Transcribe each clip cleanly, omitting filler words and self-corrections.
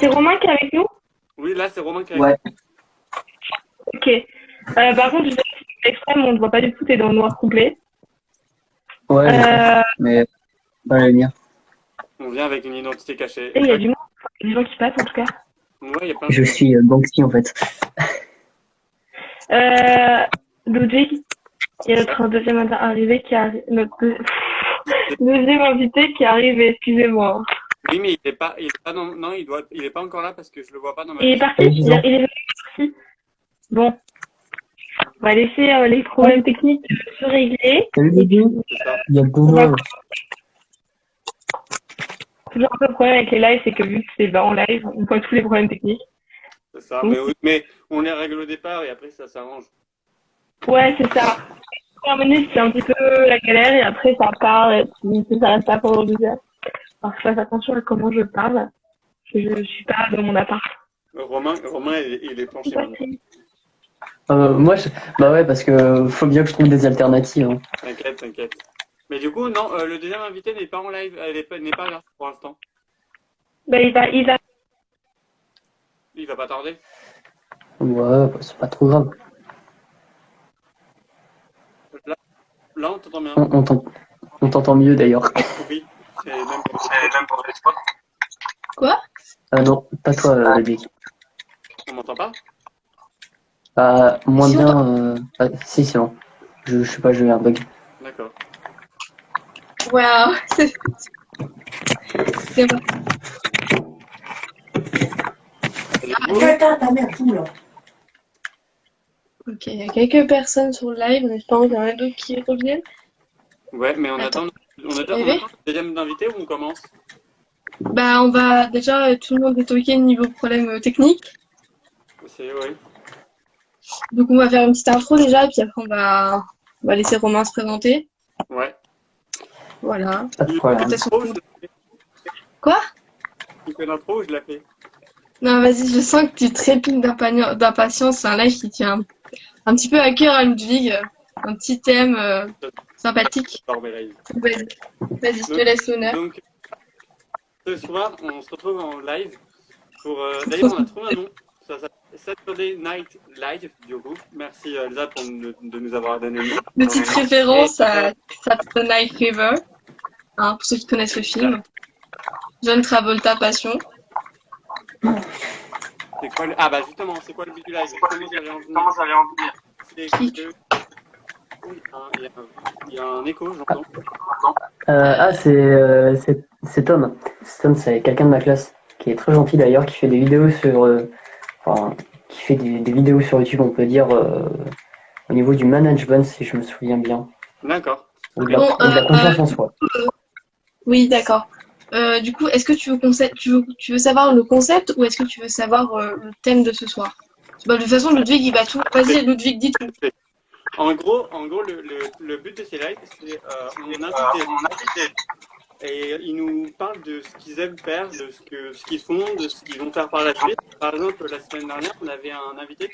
C'est Romain qui est avec nous? Oui, là, c'est Romain qui est avec Ouais, Ok. Par contre, je sais que c'est l'extrême, on ne voit pas du tout, t'es dans le noir complet. ouais, je sais. Euh, Mais pas la lumière. nous. On vient avec une identité cachée. il y a du monde, il y a des gens qui passent en tout cas. Ouais, il y a plein de Je gens. suis Banksy en fait. Ludwig, il y a notre deuxième arrivé qui arrive, deuxième invité qui arrive, excusez-moi. Oui, mais il est pas dans, non, il est pas encore là parce que je le vois pas dans ma Il est liste. parti, Allez, disons. il est parti. Bon, on va laisser les problèmes techniques se régler. Salut bébé, C'est ça. il y a On va Benoît. toujours un peu le problème avec les lives, c'est que vu que c'est en live, on voit tous les problèmes techniques. C'est ça. Oui. Mais on les règle au départ et après ça s'arrange. Ouais, c'est ça. La première minute, c'est un petit peu la galère et après ça part et puis ça reste pas pendant 2 heures. Alors je fasse attention à comment je parle. Je suis pas dans mon appart. Romain, il est penché maintenant. Moi, bah ouais, parce que faut bien que je trouve des alternatives. Hein. T'inquiète, t'inquiète. Mais du coup, non, le deuxième invité n'est pas en live, n'est pas là pour l'instant. Ben, il va. Il va pas tarder. Ouais, bah, c'est pas trop grave. Là, là on t'entend bien. On t'entend mieux d'ailleurs. Oui, c'est même pour l'espoir. Quoi? Non, pas toi, bébé. On m'entend pas? Moins Si, on bien. Si, c'est bon. Je sais pas, j'ai eu un bug. D'accord. Waouh, c'est bon. Et du coup, Putain, ta mère, tout là. Ok, il y a quelques personnes sur le live, en espérant qu'il y en a d'autres qui reviennent. ouais, mais Attends, on attend arrivé? le deuxième invité ou on commence? Bah, on va déjà, tout le monde est ok niveau problème technique. Oui. Donc, on va faire une petite intro déjà, puis après, on va laisser Romain se présenter. Ouais. Voilà. Pas de problème. L'intro, je l'ai fait. Quoi? Tu fais l'intro ou je l'ai fait? Non, vas-y, je sens que tu trépignes d'impatience. C'est un live qui tient un petit peu à cœur à Ludwig. Un petit thème sympathique. Barbelade. Vas-y, je te laisse l'honneur. Donc, ce soir, on se retrouve en live pour. D'ailleurs, on a trouvé un nom. Ça s'appelle Saturday Night Live, du coup. Merci Elsa de nous avoir donné le nom. Petite référence à Saturday Night Fever, hein, pour ceux qui connaissent le film. John Travolta Passion. C'est quoi Ah bah justement, c'est quoi le but du live? Comment ça allait en venir? C'est que... Oui, il y a un écho, j'entends. C'est Tom. Tom, c'est quelqu'un de ma classe qui est très gentil d'ailleurs, qui fait des vidéos sur, qui fait des vidéos sur YouTube, on peut dire, au niveau du management, si je me souviens bien, D'accord. ou de la confiance en soi. Oui, d'accord. Du coup, est-ce que tu veux savoir le concept ou est-ce que tu veux savoir le thème de ce soir? Bah, de toute façon, Ludwig, il va tout. Vas-y, Ludwig, dis tout. En gros, le but de ces lives, c'est on invite et ils nous parlent de ce qu'ils aiment faire, de ce qu'ils font, de ce qu'ils vont faire par la suite. Par exemple, la semaine dernière, on avait un invité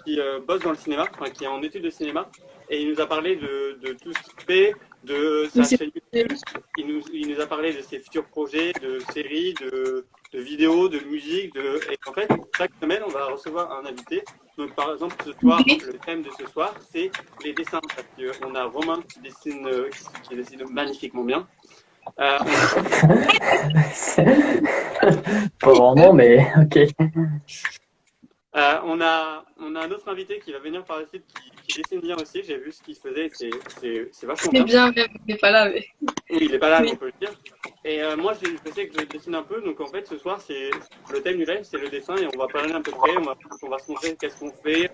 qui bosse dans le cinéma, enfin qui est en études de cinéma, et il nous a parlé de tout ce qu'il fait, de sa chaîne YouTube. Il nous a parlé de ses futurs projets, de séries, de vidéos, de musique, et en fait, chaque semaine, on va recevoir un invité. Donc, par exemple, ce soir, le thème de ce soir, c'est les dessins. Parce qu'on a Romain qui dessine magnifiquement bien. Pas vraiment, mais ok. On a un autre invité qui va venir par la suite qui dessine bien aussi. J'ai vu ce qu'il faisait, c'est vachement C'est bien. bien, mais il n'est pas là. Mais... Oui, il n'est pas là, Oui. on peut le dire. Et moi, je sais que je dessine un peu. Donc, en fait, ce soir, le thème du live, c'est le dessin. Et on va parler un peu près. On va se montrer qu'est-ce qu'on fait.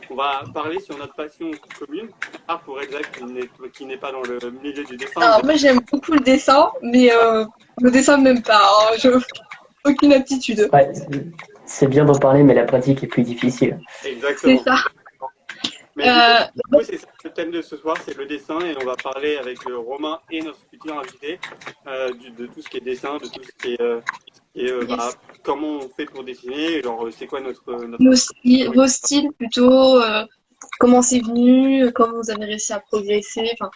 On va parler sur notre passion commune. Pour Elsa, qui n'est pas dans le milieu du dessin. Alors, moi, j'aime beaucoup le dessin, mais le dessin, même pas. Hein. Aucune aptitude. Ouais, c'est bien d'en parler, mais la pratique est plus difficile. Exactement. C'est ça. Mais du coup, c'est ça le thème de ce soir, c'est le dessin, et on va parler avec Romain et notre futur invité de tout ce qui est dessin, de tout ce qui est comment on fait pour dessiner, genre c'est quoi Vos styles plutôt, comment c'est venu, comment vous avez réussi à progresser. Enfin,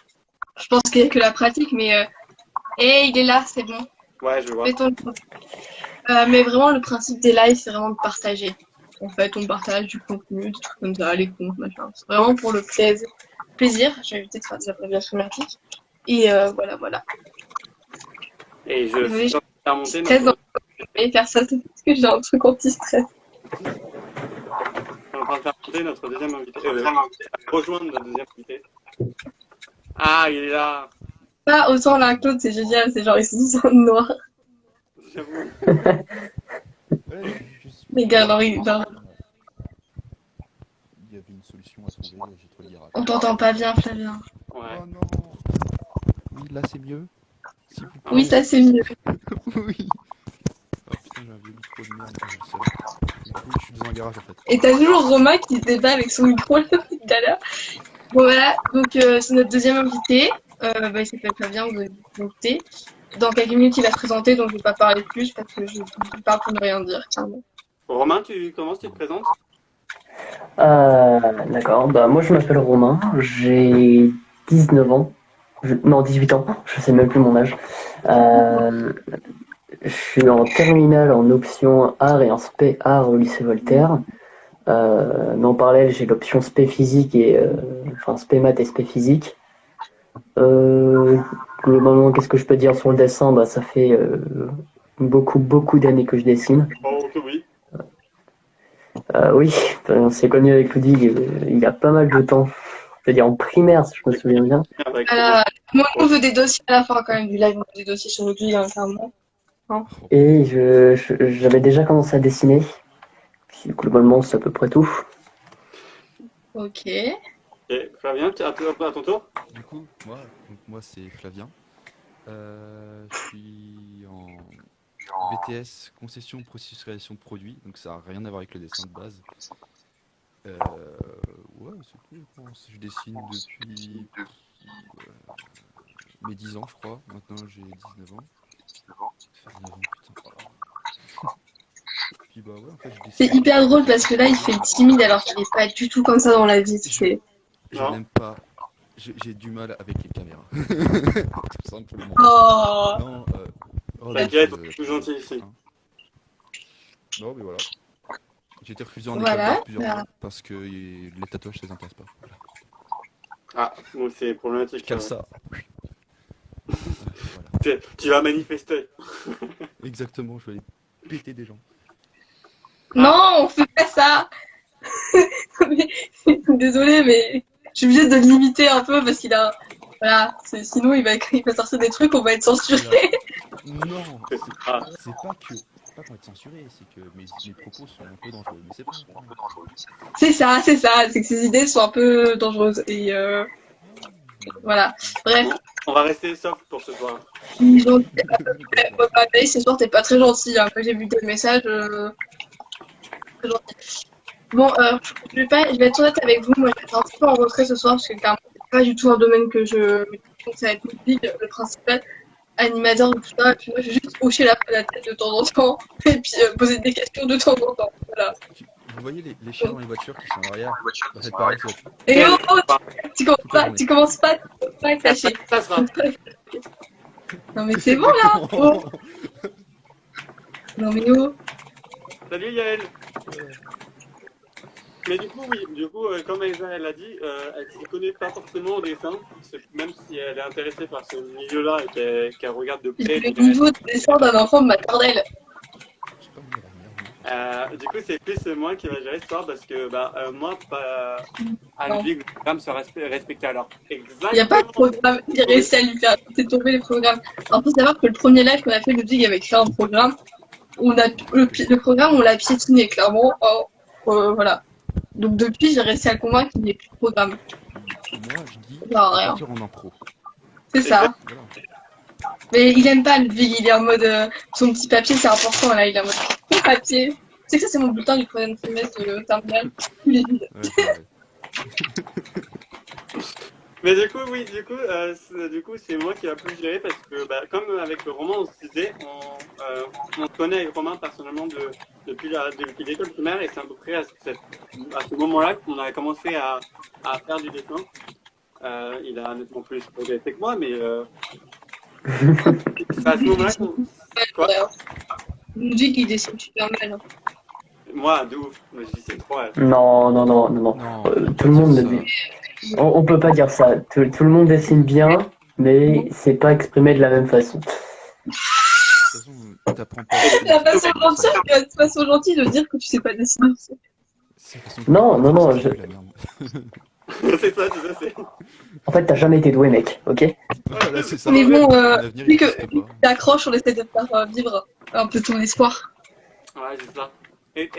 je pense qu'il n'y a que la pratique, mais il est là, c'est bon. Ouais, je vois. Fais ton... Mais vraiment, le principe des lives, c'est vraiment de partager. En fait, on partage du contenu, des trucs comme ça, les comptes, machin. C'est vraiment pour le plaisir. J'ai évité de faire des abréviations merdiques. Et voilà. Et je Désolée, suis en train de je faire stresse monter dans faire ça, c'est parce que j'ai un truc anti-stress. notre deuxième invité. Rejoindre notre deuxième invité. Ah, il est là. Pas autant l'un que l'autre, c'est génial. C'est genre, ils sont tous en noir. J'avoue. Ouais, Les gars, alors, ils... genre, il y avait une solution à trouver, j'ai trouvé l'Irak. on t'entend pas bien, Flavien. Ouais. Oh non. Oui, là c'est mieux. S'il vous plaît. Oui, ça c'est mieux. Oui. Oh putain, j'ai un vieux micro de merde, j'ai le seum. Du coup, je suis dans un garage en fait. Et t'as toujours Romain qui se débat avec son micro là, depuis tout à l'heure. Bon voilà, donc c'est notre deuxième invité. Il s'appelle Flavien, vous avez écouté. Dans quelques minutes, il va se présenter, donc je vais pas parler plus parce que je parle pour ne rien dire, clairement. Romain, tu commences, tu te présentes? D'accord, bah moi je m'appelle Romain, j'ai 19 ans, non 18 ans, je sais même plus mon âge. Je suis en terminale en option art et en spé art au lycée Voltaire. Mais en parallèle j'ai l'option spé physique et enfin spé maths et spé physique. Globalement, qu'est-ce que je peux dire sur le dessin? Bah ça fait beaucoup d'années que je dessine. Oh, oui. Oui, on s'est connu avec Ludwig il y a pas mal de temps. Je veux dire en primaire, si je me souviens bien. Avec Moi, on veut des dossiers à la fin quand même du live, on veut des dossiers sur le guide, hein, clairement. Et j'avais déjà commencé à dessiner. Puis, globalement, c'est à peu près tout. Ok. Et Flavien, à ton tour? Du coup, moi c'est Flavien. Je suis en BTS, concession, processus de réalisation de produits, donc ça n'a rien à voir avec le dessin de base. Ouais, c'est tout, je pense. Je dessine depuis mes 10 ans, je crois. Maintenant j'ai 19 ans. Ça fait 9 ans, putain. Oh. Puis bah ouais, en fait, je C'est dessine. hyper drôle parce que là, il fait timide alors qu'il est pas du tout comme ça dans la vie, tu sais. Je Non. n'aime pas. J'ai du mal avec les caméras. Tout simplement. Oh. Non, T'inquiète, on est plus gentil ici. hein. Non, mais voilà. J'ai été refusé en Voilà. école d'art plusieurs fois parce que les tatouages, ça les intéresse pas. Voilà. Ah, bon, c'est problématique. Je cale ça. Voilà. Tu vas manifester. Exactement, je vais aller péter des gens. Non, on fait pas ça. Désolée, mais je suis obligée de le limiter un peu parce qu'il a. Voilà, sinon il va sortir des trucs, on va être censuré. Non, Ah. c'est pas qu'on va être censuré, c'est que mes propos sont un peu dangereux. Mais c'est pas un problème. C'est ça, c'est que ses idées sont un peu dangereuses. Et voilà. Bref. On va rester soft pour ce soir. Donc, ce soir, t'es pas très gentil. Hein. Quand j'ai vu tes messages, très gentil. Bon, je vais être honnête avec vous. Moi, je vais être un petit peu en retrait ce soir parce que clairement, c'est pas du tout un domaine que je. Donc, ça va être Ludwig, le principal animateur de tout ça. Et puis moi, je vais juste hocher la tête de temps en temps et puis poser des questions de temps en temps. Voilà. Vous voyez les chiens dans les voitures qui sont en arrière? Bah, c'est pareil, ça va être Et oh, tu commences pas à être lâché. Ça sera. Non, mais c'est bon là. Oh. Non, mais oh. Salut Yael. Mais du coup, oui, comme Elsa elle l'a dit, elle ne s'y connaît pas forcément au dessin, même si elle est intéressée par ce milieu-là et qu'elle regarde de près. Le niveau de dessin d'un enfant de maternelle. Du coup, c'est plus moi qui va gérer ce soir parce que moi, à Ludwig, le programme se respectait alors. Exactement. Il n'y a pas de programme, j'ai réussi à lui faire tomber les programmes. Alors, il faut savoir que le premier live qu'on a fait, Ludwig avait créé un programme. Le programme, on l'a piétiné, clairement. Voilà. Donc, depuis, j'ai réussi à le convaincre qu'il n'y ait plus de programme. Moi, je dis, rien. en impro. C'est ça. Voilà. Mais il aime pas Ludwig, il est en mode son petit papier, c'est important là, il est en mode mon papier. Tu sais que ça, c'est mon bulletin du troisième semestre de terminale. Il est vide. Mais du coup, c'est moi qui va plus gérer parce que, comme avec le roman, on se disait, on se connaît avec Romain personnellement depuis l'école primaire et c'est à peu près à ce moment-là qu'on a commencé à faire du dessin. Il a nettement plus progressé que moi, mais c'est à ce moment-là qu'on... Quoi ? Ludwig, il dessine super mal. Hein. Moi, de ouf. Mais je dis c'est trop. Non, non, non, non, non. Non, Tout le monde le dit. On peut pas dire ça. Tout le monde dessine bien, mais c'est pas exprimé de la même façon. De toute façon, t'apprends pas. C'est la façon gentille de dire que tu sais pas dessiner. C'est la façon Non, non, non, c'est la merde. C'est ça, tu sais, c'est. En fait, t'as jamais été doué, mec, ok? Voilà, c'est ça. Mais bon, Mon avenir, vu il que existe pas. t'accroches, on essaie de te faire vivre un peu ton espoir. Ouais, c'est ça. Et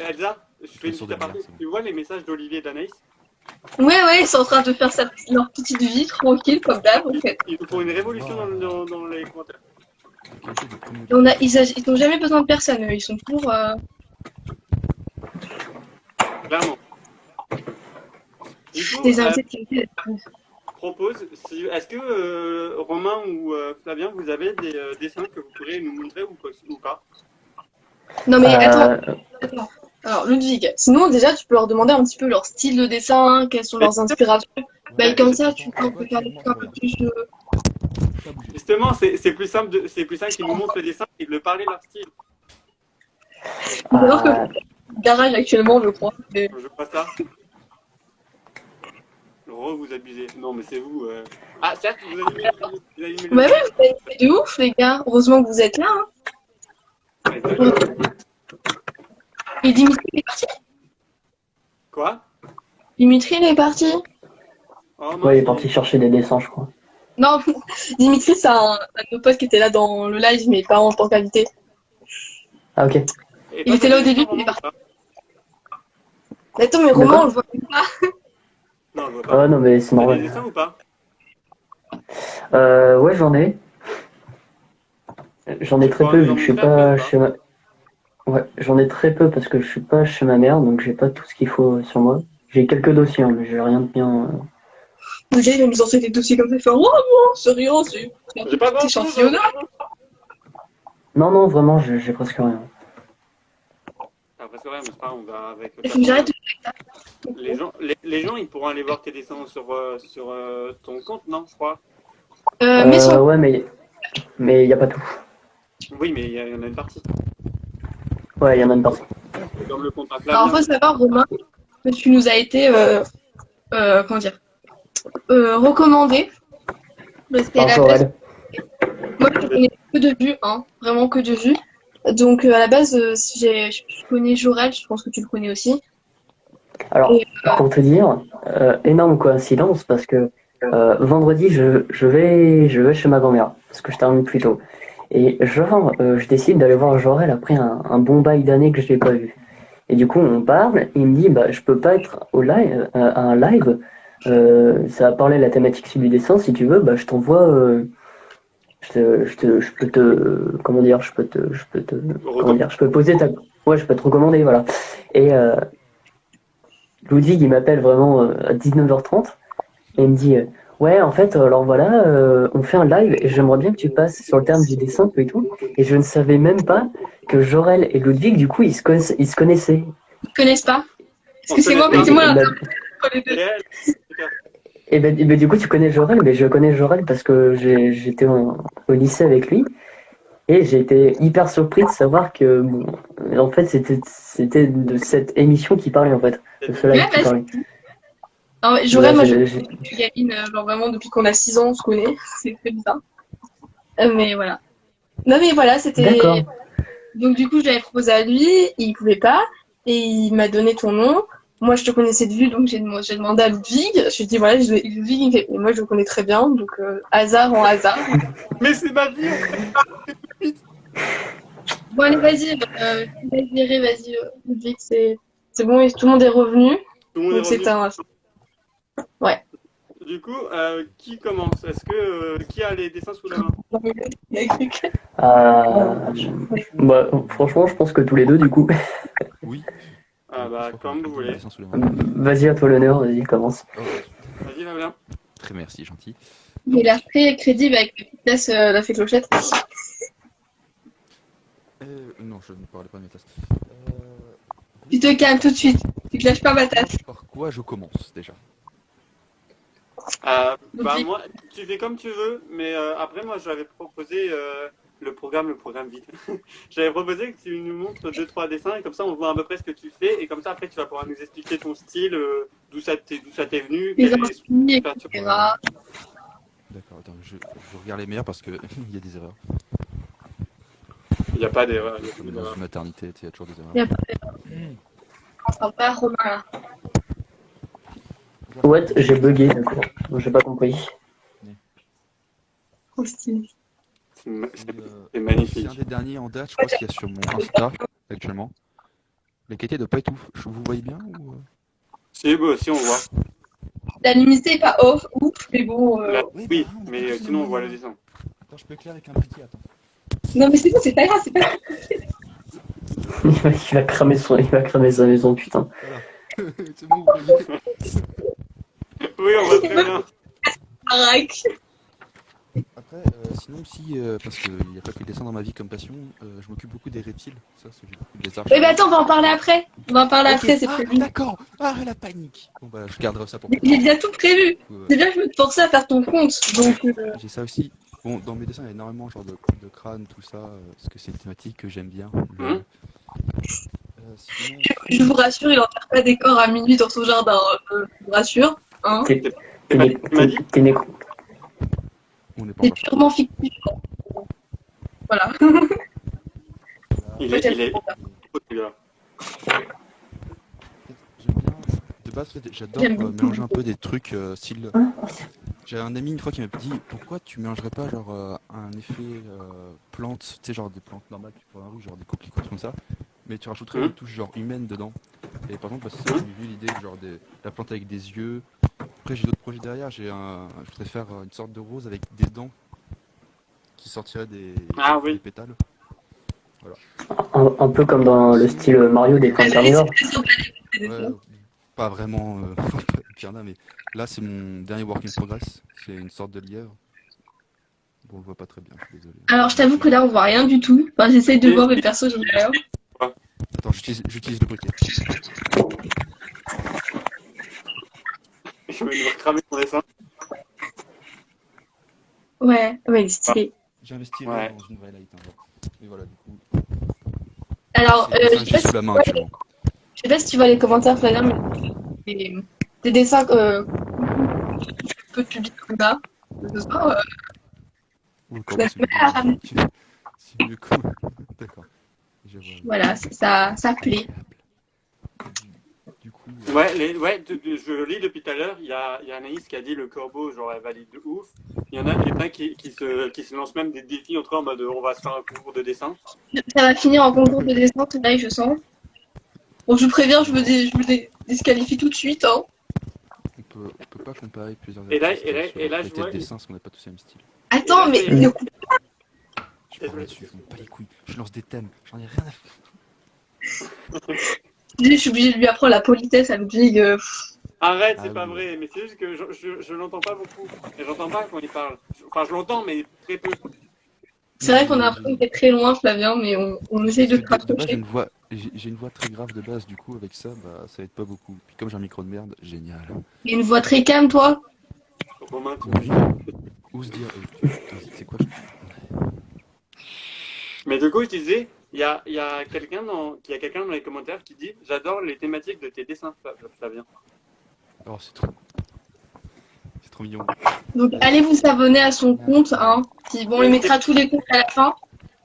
Elsa, je fais une Sur petite de aparté. lumière, c'est bon. Tu vois les messages d'Olivier et d'Anaïs? Ouais, ils sont en train de faire leur petite vie tranquille, comme d'hab, en fait. Il nous faut une révolution dans les commentaires. Qualité de premier Ils n'ont jamais besoin de personne, eux. Ils sont toujours. Clairement. Du coup, Des invités. propose, est-ce que Romain ou Flavien, vous avez des dessins que vous pourriez nous montrer ou pas? Non, mais attends. Euh, Alors, Ludwig, sinon, déjà, tu peux leur demander un petit peu leur style de dessin, quelles sont leurs inspirations. Bah, Ouais, comme ça, tu peux faire des trucs un peu plus. Pas bouger. Justement, c'est plus simple, qu'ils nous montrent le dessin et de le parler leur style. Alors que euh, garage actuellement, je crois. Mais... Je vois ça. Vous abusez. Non, mais c'est vous. Ah, certes, vous allumez le. Bah oui, vous avez fait de ouf, les gars. Heureusement que vous êtes là. Hein. Ouais, d'accord. Et Dimitri, il est parti. Quoi? Dimitri, il est parti. Oh, non, ouais, il est parti chercher des dessins, je crois. Non, Dimitri, c'est un de nos potes qui était là dans le live, mais pas en tant qu'invité. Ah, ok. Et Il était là au début, il est parti. Attends, mais Romain, on le voit même pas. Non, je vois pas. Ah, non, mais c'est T'as des normal. dessins ou pas? Ouais, j'en ai. J'en ai très peu vu que je suis pas chez ma... Ouais, j'en ai très peu parce que je suis pas chez ma mère, donc j'ai pas tout ce qu'il faut sur moi. J'ai quelques dossiers, hein, mais j'ai rien de bien. Le gars, il va nous sortir des dossiers comme ça, il fait « Oh non, c'est rien, c'est J'ai pas grand-chose. échantillonnage. Non, non, vraiment, j'ai presque rien. Après, c'est vrai, mais c'est pas grave, on va avec. Il faut que j'arrête de... Les gens, ils pourront aller voir tes dessins sur ton compte, non, je crois. Mais son... Ouais, mais y a pas tout. Oui, mais il y en a une partie. Ouais, y en a une partie. Comme le compte à Alors, Flavien. faut savoir, Romain, que tu nous as été, comment dire, recommandé. Parce qu'à la Encore base, elle. moi, je connais que de vue, hein, vraiment que de vue. Donc, à la base, je connais Jorel, je pense que tu le connais aussi. Alors, Et, pour te dire, énorme coïncidence parce que vendredi, je vais chez ma grand-mère parce que je termine plus tôt. Et genre, je décide d'aller voir Jorel après un bon bail d'années que je l'ai pas vu. Et du coup, on parle, et il me dit, bah, je peux pas être au live, à un live. Ça va parler de la thématique du dessin. Si tu veux, bah, je t'envoie. Je peux te, comment dire, comment dire, je peux poser ta, ouais, je peux te recommander, voilà. Et Ludwig, il m'appelle vraiment à 19h30 et il me dit, ouais, en fait, alors voilà, on fait un live et j'aimerais bien que tu passes sur le terme du dessin et tout. Et je ne savais même pas que Jorel et Ludwig, du coup, ils se connaissaient. ils ne connaissent pas. Parce On que c'est moi, connaît c'est moi bah, l'interprète entre les deux. Réel. et ben, du coup, tu connais Jorel, mais je connais Jorel parce que j'étais au lycée avec lui. Et j'ai été hyper surpris de savoir que, bon, en fait, c'était de cette émission qui parlait, en fait. De ce live qui parlait. Alors, Jorel, moi, je J'ai- suis gamine, genre vraiment, depuis qu'on a 6 ans, on se connaît. C'est très bizarre. Mais voilà. Non, mais voilà, c'était... D'accord. Donc, du coup, je l'avais proposé à lui, il pouvait pas, et il m'a donné ton nom. Moi, je te connaissais de vue, donc j'ai demandé à Ludwig. Je lui ai dit, voilà, Ludwig, il me fait, et moi, je le connais très bien, donc hasard en hasard. Mais c'est ma vie, en fait. Bon, allez, vas-y, Ludwig, c'est bon, et tout le monde est revenu. Tout le monde Donc, est c'est revenu. un... Ouais. Du coup, qui commence? Est-ce que qui a les dessins sous la main? Bah, franchement, je pense que tous les deux, du coup. Oui. Ah bah, Je crois comme qu'on vous a voulez. des dessins sous la main. Vas-y, à toi l'honneur, vas-y, commence. Oh, Vas-y, Fabien. très merci, gentil. Il a l'air très crédible avec la petite tasse la fée clochette. Non, je ne parlais pas de mes tasses. Tu te calmes tout de suite. Tu te lâches pas ma tasse. Par quoi je commence déjà? Bah moi, tu fais comme tu veux, mais après moi j'avais proposé le programme vite. J'avais proposé que tu nous montres 2-3 dessins et comme ça on voit à peu près ce que tu fais et comme ça après tu vas pouvoir nous expliquer ton style, d'où ça t'est venu, Les quelle est insignes, l'inspiration. etc. D'accord, attends, je regarde les meilleurs parce que il y a des erreurs. Il n'y a pas d'erreur. il y a pas Comme dans d'erreur. une maternité, tu sais, il y a toujours des Il y erreurs. a pas pas Romain là. What? J'ai bugué, d'accord. J'ai pas compris. Trop stylé. C'est ma- C'est c'est c'est magnifique. un des derniers en date, je crois qu'il y a sur mon Insta actuellement. La qualité doit pas être ouf. Vous voyez bien ou... Si, bah, si on voit. La luminosité est pas off, ouf, mais bon. Oui, Oui, bah, non, mais écoute, sinon on voit le moyen. dessin. Attends, je peux éclairer avec un briquet, attends. Non, mais c'est bon, c'est pas grave, c'est pas grave. Il va cramer sa maison, putain. Voilà. C'est bon, vous voyez. Oui, on voit très bien. Baraque. Après, sinon aussi, parce qu'il n'y a pas que le dessin dans ma vie comme passion, je m'occupe beaucoup des reptiles. Ça, c'est j'ai beaucoup de lézards. Oui, mais attends, on va en parler après. On va en parler Ok. après, c'est Ah, prévu. d'accord. Ah, la panique. Bon, bah, je garderai ça pour plus J'ai tard. déjà tout prévu. Du coup, C'est bien que je me forcer à faire ton compte. Donc, j'ai ça aussi. Bon, dans mes dessins, il y a énormément genre de crâne, tout ça, parce que c'est une thématique que j'aime bien. Sinon, je vous rassure, il enterre pas des corps à minuit dans son jardin. Je vous rassure. Hein. T'es C'est pas ce que tu m'as dit? nécro. on n'est pas C'est encore purement fictif. Voilà. Il Moi, est, j'aime il est trop ça. trop celui-là. J'aime bien. De base, j'adore J'aime beaucoup. mélanger un peu des trucs style. J'ai un ami une fois qui m'a dit pourquoi tu mélangerais pas genre un effet plante, tu sais, genre des plantes normales que tu vois dans la rue, genre des coquelicots comme ça, mais tu rajouterais une touche genre humaine dedans. Et par exemple, bah, c'est ça que j'ai vu l'idée genre la plante avec des yeux. Après, j'ai d'autres projets derrière. Je voudrais faire une sorte de rose avec des dents qui sortiraient Ah des oui. pétales. Un peu comme dans le style Mario des Plantes Carnivores. Ouais, pas vraiment Pierna, mais là c'est mon dernier work in progress. C'est une sorte de lièvre. Bon, on le voit pas très bien, je suis désolé. Alors, je t'avoue que là, on voit rien du tout. Enfin, j'essaye de voir, mais perso, je vois rien. Attends, j'utilise le briquet. Je vais devoir cramer ton dessin. Ouais, il est stylé. J'ai investi Ouais. dans une vraie light. Hein, genre. Et voilà, du coup. Alors, C'est le dessin je que sais j'ai pas sous la main si- actuellement. je sais pas si tu vois les commentaires, Flavien, mais des dessins peu publics comme ça. Ce soir, Ou le corbeau, c'est Ah. mieux. C'est mieux que. D'accord. Je vois. voilà, ça plaît. Du coup. Ouais, je lis depuis tout à l'heure. Il y a Anaïs qui a dit le corbeau, genre elle valide de ouf. Il y en a qui se lancent même des défis entre eux en mode on va se faire un concours de dessin. Ça va finir en concours de dessin, tonight, je sens. Bon, je vous préviens, je me disqualifie tout de suite. Hein. On peut pas comparer plusieurs Et là- artistes et là- sur et là, la je qualité vois- de dessin parce qu'on n'a pas tous le même style. Attends, Et là, mais c'est- ne coupe Je parle là-dessus, je m'en bats les couilles. Je lance des thèmes, j'en ai rien à foutre. je suis obligée de lui apprendre la politesse à Ludwig. Arrête, Ah c'est pas oui. vrai. Mais c'est juste que je l'entends pas beaucoup. Et j'entends pas quand il parle. Enfin, je l'entends, mais très peu. C'est vrai qu'on a l'impression qu'il est très loin, Flavien, mais on essaye de te Parce que de base, rapprocher. j'ai une voix très grave de base, du coup, avec ça, bah, ça aide pas beaucoup. Puis comme j'ai un micro de merde, génial. Il a une voix très calme, toi. Romain, tu Oui. Ose dire, putain, c'est quoi Mais du coup, je disais, il y a quelqu'un dans les commentaires qui dit j'adore les thématiques de tes dessins, Flavien. Oh, c'est trop mignon. Donc allez vous abonner à son compte. Hein. Puis, bon, on lui mettra tous les comptes à la fin.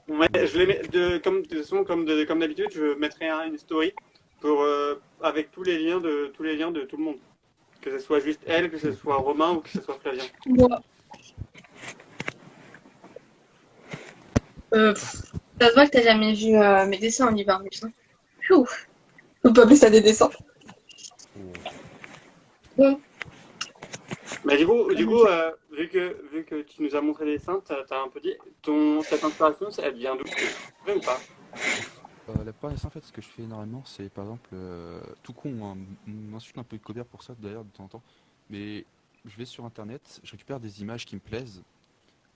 Ouais, je les mets de toute façon, comme d'habitude, je mettrai une story pour avec tous les liens de tout le monde. Que ce soit juste elle, que ce soit Romain ou que ce soit Flavien. Voilà. Ça se voit que t'as jamais vu mes dessins en hiver, mais ça. Ouf. On peut appeler ça des dessins. Bon. Mais du coup, vu que tu nous as montré les dessins, t'as un peu dit cette inspiration, elle vient d'où? Vrai ou pas? La plupart des dessins, en fait, ce que je fais énormément, c'est par exemple, tout con, hein, on m'insulte un peu de Cobert pour ça d'ailleurs de temps en temps, mais je vais sur internet, je récupère des images qui me plaisent,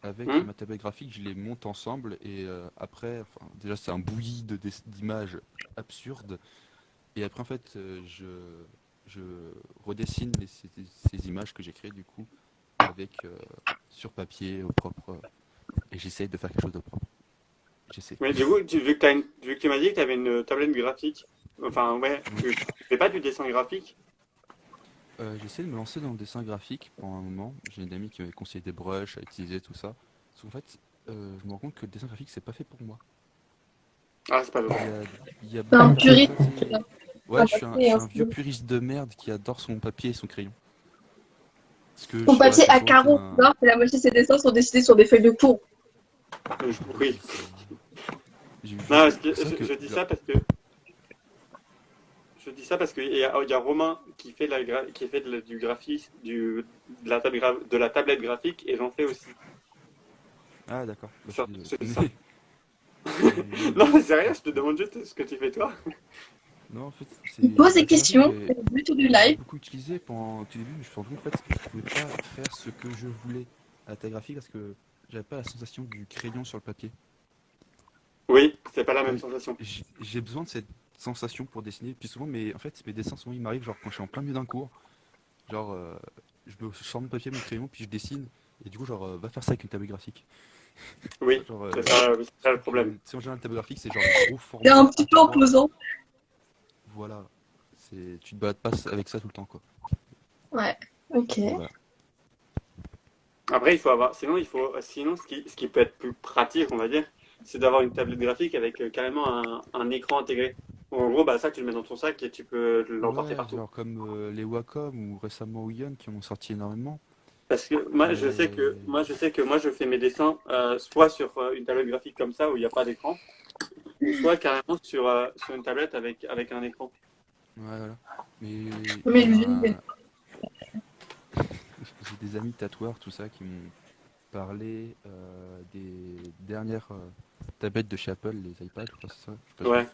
avec ma tablette graphique, je les monte ensemble, et après, enfin, déjà c'est un bouilli d'images absurdes, et après en fait, je redessine ces images que j'ai créées du coup, avec sur papier, au propre, et j'essaye de faire quelque chose de propre. j'essaie. Mais du coup, vu que tu m'as dit que tu avais une tablette graphique, enfin, ouais, tu fais pas du dessin graphique? J'essaie de me lancer dans le dessin graphique pendant un moment. J'ai une amie qui m'avait conseillé des brushes à utiliser, tout ça. Parce qu'en fait, je me rends compte que le dessin graphique, c'est pas fait pour moi. Ah, c'est pas Il vrai. y a, il y a C'est beaucoup un de puriste. personnes, tu sais. Ouais, je suis un vieux Ton puriste de merde qui adore son papier et son crayon. Parce que, je sais pas, papier ça a à toujours été carreaux, un... non, que la moitié de ses dessins sont dessinés sur des feuilles de cours. Oui. J'ai Non, vu... parce que C'est vrai que... je dis genre, ça parce que il y a Romain qui fait du graphisme, de la tablette graphique et j'en fais aussi. ah, d'accord. Bah, je Ça, suis désolé. c'est ça. Mais Non, mais c'est rien, je te demande juste ce que tu fais toi. non, en fait, c'est Il pose la des technologie que questions, c'est le but du j'ai live. beaucoup utilisé pendant au tout début, mais je me suis rendu compte en fait, je pouvais pas faire ce que je voulais à la taille graphique parce que j'avais pas la sensation du crayon sur le papier. Oui, c'est pas la même Comme sensation. j'ai besoin de cette sensation pour dessiner, puis souvent, mais en fait, mes dessins, souvent, ils m'arrivent genre quand je suis en plein milieu d'un cours, genre, je sors mon papier, mon crayon, puis je dessine, et du coup, genre, va faire ça avec une table graphique. Oui, Genre, oui, c'est ça le surtout que, problème. tu sais, en général, la table graphique, c'est genre des gros C'est un formats petit peu A3, opposant. voilà, tu te balades pas avec ça tout le temps, quoi. Ouais, ok. Donc, voilà. Après, il faut avoir, sinon, ce qui peut être plus pratique, on va dire, c'est d'avoir une tablette graphique avec carrément un écran intégré. En gros, bah, ça, tu le mets dans ton sac et tu peux l'emporter Ouais, partout. genre comme les Wacom ou récemment Ouyon qui en ont sorti énormément. Parce que moi, Mais je sais que moi, je fais mes dessins soit sur une tablette graphique comme ça où il n'y a pas d'écran, ou soit carrément sur une tablette avec un écran. ouais, voilà. Mais Mais lui, j'ai des amis tatoueurs, tout ça, qui m'ont parlé des dernières tablettes de chez Apple, les iPads, je crois que c'est ça, je suis pas sûr, Ouais,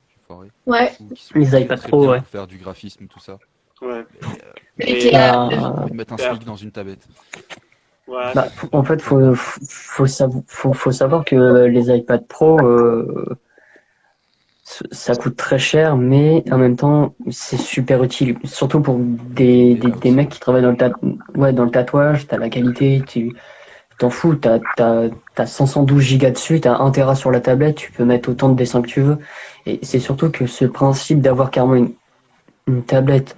j'ai foiré, ouais. ou qui sont Les très iPad très Pro, bien ouais. pour faire du graphisme, tout ça. ouais. Mais Et Mais qui a, j'ai pas Bah, envie de mettre un c'est- SMIC dans une tablette. voilà, bah, c'est ça. en fait, faut savoir que les iPad Pro, ça coûte très cher, mais en même temps, c'est super utile. Surtout pour Et puis il est là des aussi. mecs qui travaillent ouais, dans le tatouage, t'as la qualité, tu t'en fous, t'as 512 gigas dessus, t'as 1 Tera sur la tablette, tu peux mettre autant de dessins que tu veux. Et c'est surtout que ce principe d'avoir carrément une tablette,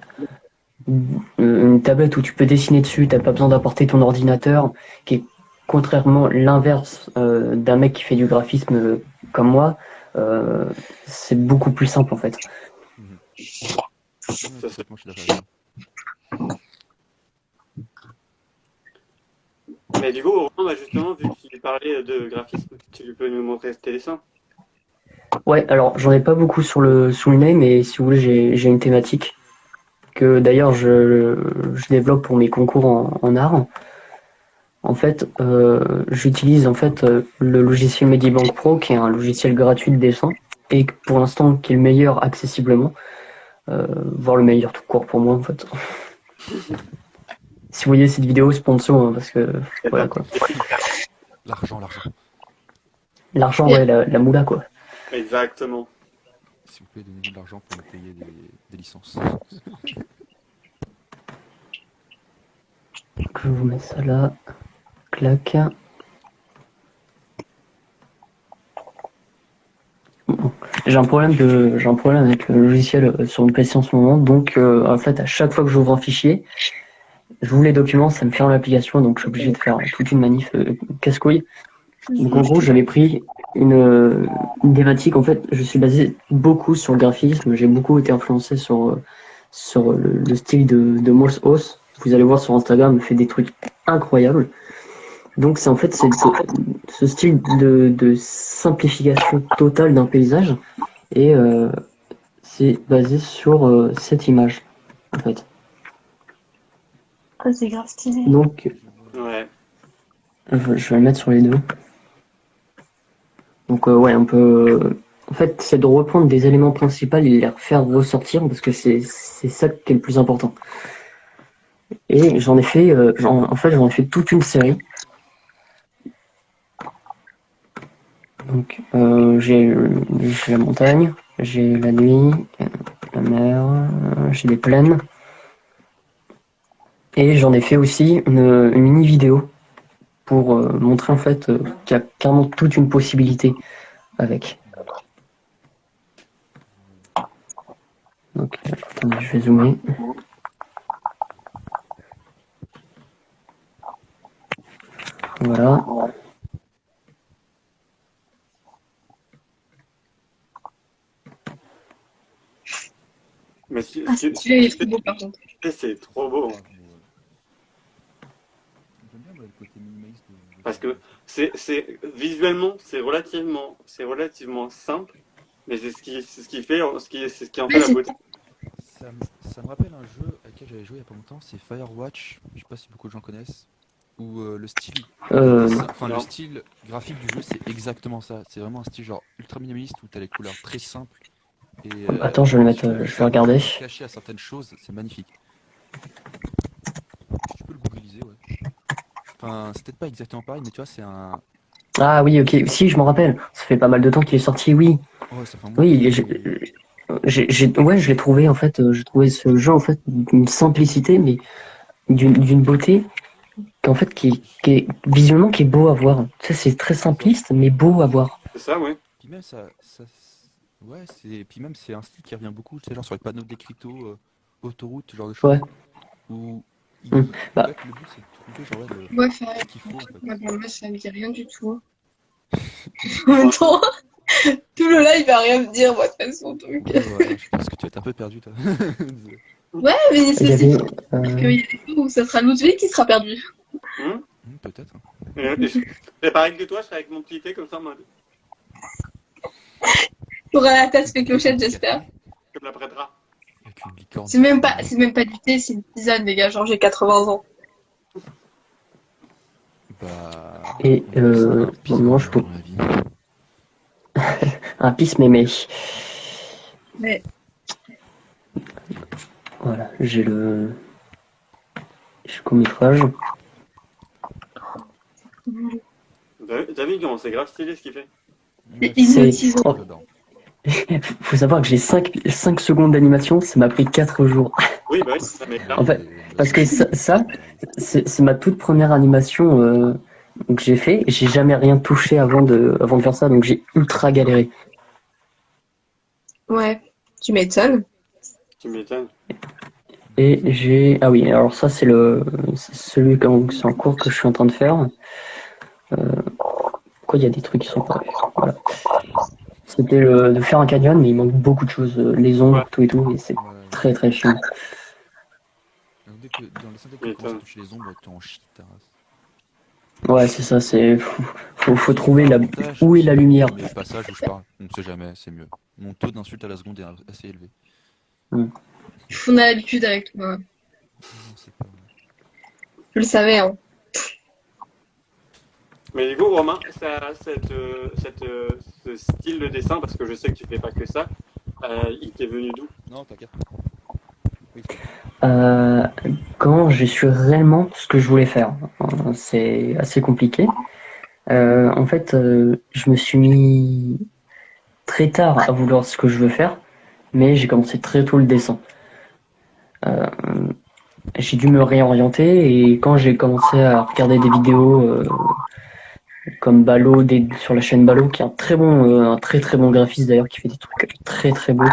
une tablette où tu peux dessiner dessus, t'as pas besoin d'apporter ton ordinateur, qui est contrairement l'inverse d'un mec qui fait du graphisme comme moi, euh, c'est beaucoup plus simple en fait. Mhm. Ouais, Ça, c'est- complètement, je suis d'accord avec toi. Mais du coup, Romain, bah, justement, vu qu'il parlait de graphisme, tu peux nous montrer tes dessins. Ouais, alors j'en ai pas beaucoup sous le nez, mais si vous voulez, j'ai une thématique que d'ailleurs je développe pour mes concours en art. En fait, j'utilise en fait le logiciel Medibank Pro, qui est un logiciel gratuit de dessin, et pour l'instant qui est le meilleur accessiblement, voire le meilleur tout court pour moi en fait. Si vous voyez cette vidéo, sponsor, hein, parce que voilà quoi. L'argent, l'argent. L'argent, et- ouais, la moula quoi. Exactement. S'il vous plaît, donnez-nous de l'argent pour nous payer des licences. Donc, je vous mets ça là, clac. J'ai un problème avec le logiciel sur mon PC en ce moment, donc en fait à chaque fois que j'ouvre un fichier, j'ouvre les documents, ça me ferme l'application, donc je suis obligé de faire toute une manip casse-couille. Donc en gros, j'avais pris une thématique. En fait, je suis basé beaucoup sur le graphisme. J'ai beaucoup été influencé sur le style de Moss House. Vous allez voir sur Instagram, il fait des trucs incroyables. Donc c'est en fait ce style de simplification totale d'un paysage et c'est basé sur cette image en fait. Ah, c'est grave stylé. Donc Je vois. Ouais. je vais le mettre sur les deux. Donc ouais, un peu. En fait, c'est de reprendre des éléments principaux et les refaire ressortir parce que c'est ça qui est le plus important. Et j'en ai fait, en fait, j'en ai fait toute une série. Donc j'ai la montagne, j'ai la nuit, la mer, j'ai des plaines. Et j'en ai fait aussi une mini vidéo pour montrer en fait qu'il y a carrément toute une possibilité avec. Donc, attendez, je vais zoomer. Voilà. Mais Celui-là, il est trop beau par contre. c'est trop beau. J'aime bien le côté minimaliste Parce que visuellement, c'est relativement simple, mais c'est ce qui fait, c'est ce qui en fait la beauté. Ça me rappelle un jeu à quel j'avais joué il y a pas longtemps, c'est Firewatch, je sais pas si beaucoup de gens connaissent, où le style, le non. style graphique du jeu c'est exactement ça, c'est vraiment un style genre ultra minimaliste où t'as les couleurs très simples et Attends, je vais le mettre, trouve que je vais ça regarder. caché à certaines choses, c'est magnifique. Tu peux le googliser, ouais. Enfin, c'est peut-être pas exactement pareil, mais tu vois, c'est un. Ah oui, ok. Si, je m'en rappelle. Ça fait pas mal de temps qu'il est sorti, oui. Ouais, ça fait un moment Oui, que ouais, je l'ai trouvé en fait. J'ai trouvé ce jeu en fait d'une simplicité, mais d'une beauté qu'en fait qui est visuellement qui est beau à voir. Tu sais, c'est très simpliste, mais beau à voir. C'est ça, oui. Puis même ouais, puis même c'est un style qui revient beaucoup, tu sais, genre sur les panneaux d'écriteau, autoroute, ce genre de Ouais. choses. Où Hmm. en Bah, fait, le but c'est de trouver genre ouais, Ouais, ce qu'il faut en fait. bah, moi, ça me dit rien du tout. En même temps, tout le live, il va rien me dire, moi, de toute façon. Donc... Ouais, voilà, je pense que tu vas être un peu perdu toi. Ouais, mais il y avait. c'est qu'il y a des fois où ça sera Ludwig qui sera perdu. Peut-être. C'est pareil que toi, je serais avec mon petit thé comme ça en mode. T'auras la tasse fait clochette, j'espère. Je me la prêtera. Avec une licorne. C'est même pas du thé, c'est une tisane, les gars. Genre, j'ai 80 ans. Bah. Et on appelle ça un pisse moi je peux dans la vie. un pisse mémé. Ouais. Voilà, j'ai le court-métrage. T'as vu comment c'est grave stylé ce qu'il fait? C'est hypnotisant. Oh, faut savoir que j'ai 5 secondes d'animation, ça m'a pris 4 jours. Oui, bah oui, ça m'est clair. En fait, parce que ça c'est ma toute première animation que j'ai fait. J'ai jamais rien touché avant de faire ça, donc j'ai ultra galéré. Ouais, tu m'étonnes. Tu m'étonnes. Et ah oui, alors ça c'est celui c'est en cours que je suis en train de faire. Quoi, il y a des trucs qui sont pas. Voilà. C'était de faire un canyon, mais il manque beaucoup de choses, les ombres, Ouais. tout et tout, et c'est très très chiant. Dès que dans les scènes que tu commences à toucher les ombres, tu en chies ta race. Ouais, c'est ça, faut Si trouver tu fais un montage, où est la c'est lumière. mieux. Mais le passage où je parle, on ne sait jamais, c'est mieux. Mon taux d'insulte à la seconde est assez élevé. On a l'habitude avec toi. Non, c'est pas vrai. Je le savais, hein. Mais du coup, Romain, ce style de dessin, parce que je sais que tu fais pas que ça, il t'est venu d'où? Non, t'inquiète. Oui. Quand j'ai su réellement ce que je voulais faire, c'est assez compliqué. En fait, je me suis mis très tard à vouloir ce que je veux faire, mais j'ai commencé très tôt le dessin. J'ai dû me réorienter et quand j'ai commencé à regarder des vidéos comme Balo sur la chaîne Balo, qui est un très très bon graphiste d'ailleurs, qui fait des trucs très très beaux.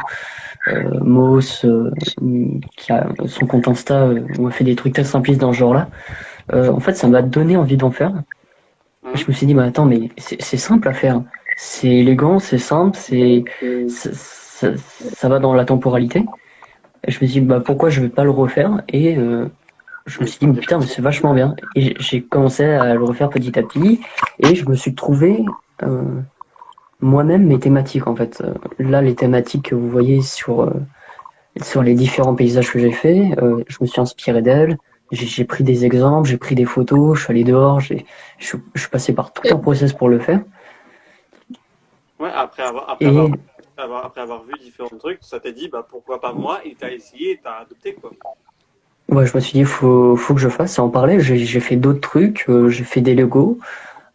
Moss, qui a son compte Insta, où on fait des trucs très simplistes dans ce genre-là. En fait, ça m'a donné envie d'en faire. Et je me suis dit, bah attends, mais c'est simple à faire. C'est élégant, c'est simple, ça va dans la temporalité. Et je me suis dit, bah pourquoi je vais pas le refaire? Et je me suis dit, mais putain, mais c'est vachement bien. Et j'ai commencé à le refaire petit à petit. Et je me suis trouvé moi-même mes thématiques, en fait. Là, les thématiques que vous voyez sur les différents paysages que j'ai fait, je me suis inspiré d'elles. J'ai pris des exemples, j'ai pris des photos, je suis allé dehors, je suis passé par tout un process pour le faire. Ouais, après avoir vu différents trucs, ça t'a dit, bah pourquoi pas moi, et t'as essayé, et t'as adopté, quoi. Ouais, je me suis dit, faut que je fasse. Et en parallèle, j'ai fait d'autres trucs, j'ai fait des Legos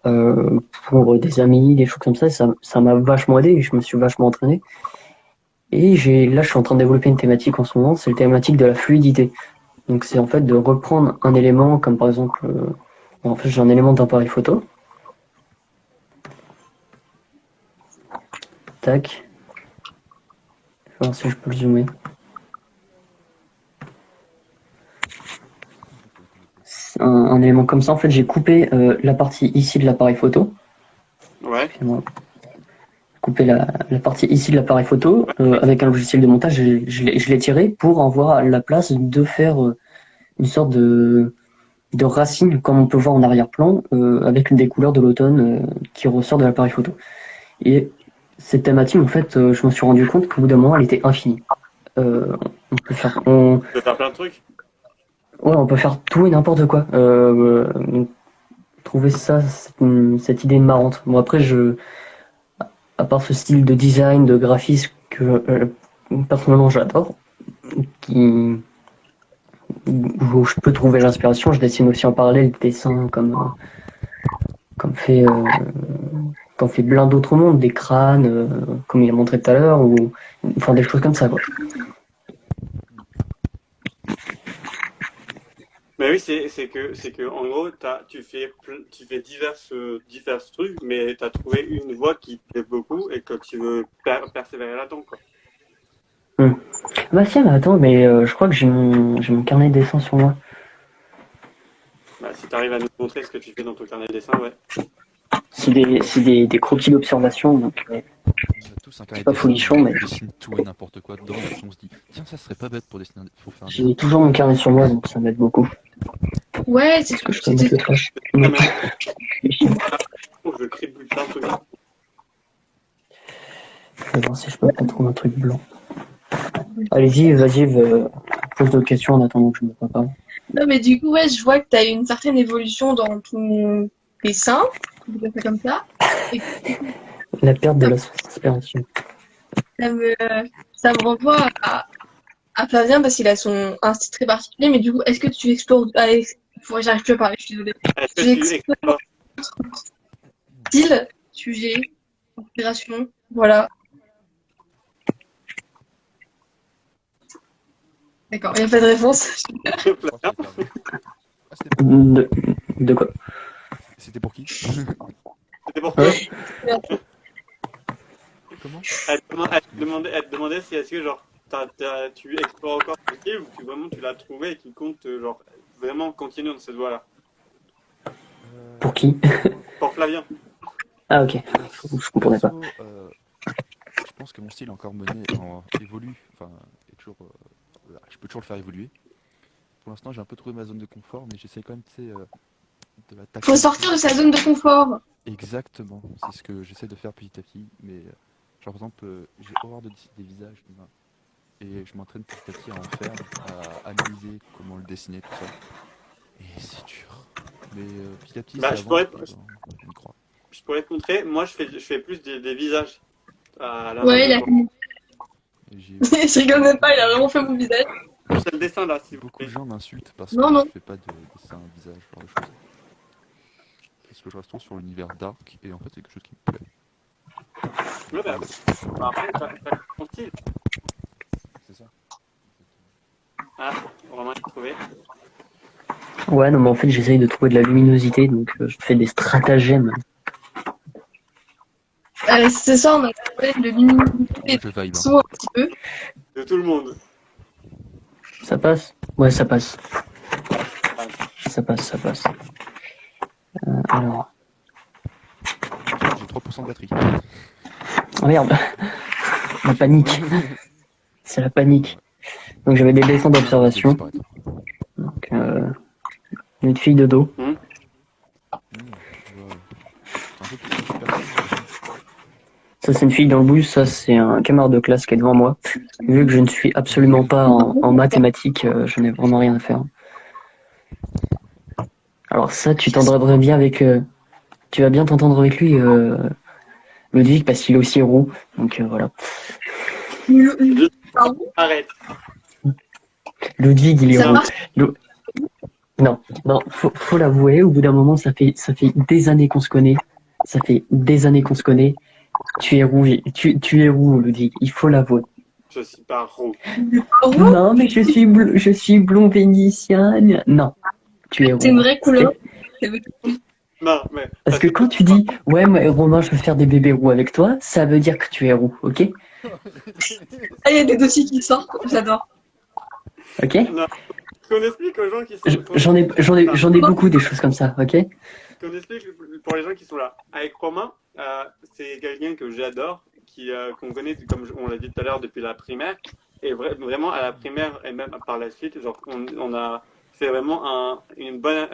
pour des amis, des choses comme ça. Ça m'a vachement aidé et je me suis vachement entraîné. Et là, je suis en train de développer une thématique en ce moment, c'est la thématique de la fluidité. Donc, c'est en fait de reprendre un élément, comme par exemple, en fait, j'ai un élément d'appareil photo. Tac. Je vais voir si je peux le zoomer. C'est un élément comme ça, en fait, j'ai coupé la partie ici de l'appareil photo. Ouais. Excusez-moi. Couper la partie ici de l'appareil photo avec un logiciel de montage, je l'ai tiré pour avoir la place de faire une sorte de racine, comme on peut voir en arrière-plan, avec des couleurs de l'automne qui ressort de l'appareil photo. Et cette thématique, en fait, je me suis rendu compte qu'au bout d'un moment, elle était infinie. On peut faire, Tu peux faire plein de trucs. ouais, on peut faire tout et n'importe quoi. Trouver ça, cette idée marrante. Bon, après, à part ce style de design, de graphisme que personnellement j'adore, où je peux trouver l'inspiration, je dessine aussi en parallèle des dessins comme fait plein d'autres mondes, des crânes, comme il a montré tout à l'heure, ou enfin des choses comme ça, quoi. Mais oui, c'est que en gros, tu fais divers trucs, mais tu as trouvé une voie qui te plaît beaucoup et que tu veux persévérer là-dedans, quoi. Bah si, mais attends, mais je crois que j'ai mon carnet de dessin sur moi. Bah, si tu arrives à nous montrer ce que tu fais dans ton carnet de dessin, ouais. C'est des croquis d'observation, donc On a tous un carnet pas de dessin, folichon, mais on dessine tout et n'importe quoi dedans, et puis on se dit, tiens, ça serait pas bête pour dessiner, faut faire un dessin. j'ai toujours mon carnet sur moi, donc ça m'aide beaucoup. Ouais, c'est Est-ce que je peux mettre le flash? Ah, mais je crie plein de trucs. Je vais voir si je peux pas trouver un truc blanc. Allez-y, vas-y, pose d'autres questions en attendant que je me prépare. Non, mais du coup, ouais, je vois que tu as une certaine évolution dans ton dessin, on peut dire ça comme ça. Et La perte de l'aspiration. ça me renvoie à Flavien parce qu'il a un style très particulier. Mais du coup, est-ce que tu explores. Allez, j'arrive plus à parler, je suis désolée. Est-ce que Tu tu explores style, sujet, inspiration, voilà. D'accord, il n'y a pas de réponse. Ah, c'était pour- De quoi? C'était pour qui? C'était pour toi. Ouais. Comment? Elle te demandait si est-ce que genre tu explores encore ce style ou tu l'as trouvé et tu comptes genre vraiment continuer dans cette voie-là. Pour qui? Pour Flavien. Ah, ok. Je comprenais pas. Perso, je pense que mon style encore évolue, enfin, est toujours, je peux toujours le faire évoluer. Pour l'instant, j'ai un peu trouvé ma zone de confort, mais j'essaie quand même, tu sais, de l'attaquer. Faut sortir de sa zone de confort. Exactement, c'est ce que j'essaie de faire petit à petit, mais genre par exemple, j'ai horreur de dessiner des visages humains, et je m'entraîne petit à petit à en faire, à analyser comment le dessiner, tout ça. Et c'est dur, mais petit à petit, Bah, ça je avance, pourrais- on y croit. Je pourrais te montrer. Moi, je fais plus des visages. À la Ouais, main. Et j'ai je rigole même pas, il a vraiment fait mon visage. C'est le dessin là, si vous beaucoup de voulez. gens m'insultent parce Non, que non. je fais pas de dessin, visage, ce genre de choses. Parce que je reste trop sur l'univers dark, et en fait, c'est quelque chose qui me plaît. Ouais, bah, après, t'as ton style. C'est ça. Ah, Romain a trouvé. Ouais, non, mais en fait, j'essaye de trouver de la luminosité, donc je fais des stratagèmes. C'est ça, on a parlé de luminosité Je vibe. son un petit peu. De tout le monde. Ça passe? Ouais, ça passe. Ah, Ça passe. Alors. J'ai 3% de batterie. Oh merde. La panique. C'est la panique. Donc j'avais des dessins d'observation. Donc, une fille de dos. Un peu plus super. Ça, c'est une fille dans le bus. Ça, c'est un camarade de classe qui est devant moi. Vu que je ne suis absolument pas en mathématiques, je n'ai vraiment rien à faire. Alors ça, tu t'entendrais bien avec... tu vas bien t'entendre avec lui, Ludwig, parce qu'il est aussi roux. Donc voilà. Pardon. Arrête. Ludwig, il est Ça roux. marche. Non, faut l'avouer, au bout d'un moment, ça fait des années qu'on se connaît. Tu es roux, tu es roux, Ludwig, il faut l'avouer. Je suis pas roux. Non, mais je suis blond vénitien. Non, tu es roux. C'est une vraie couleur. Mais Non, mais Parce que quand tu dis ouais, moi, Romain, je veux faire des bébés roux avec toi, ça veut dire que tu es roux, ok? Ah, il y a des dossiers qui sortent, j'adore. Ok? non, qu'on explique aux gens qui sont. J'en ai beaucoup des choses comme ça, ok? Qu'on explique pour les gens qui sont là. Avec Romain, c'est quelqu'un que j'adore, qu'on connaît, comme on l'a dit tout à l'heure, depuis la primaire. Et vraiment, à la primaire et même par la suite, genre, on a fait vraiment une bonne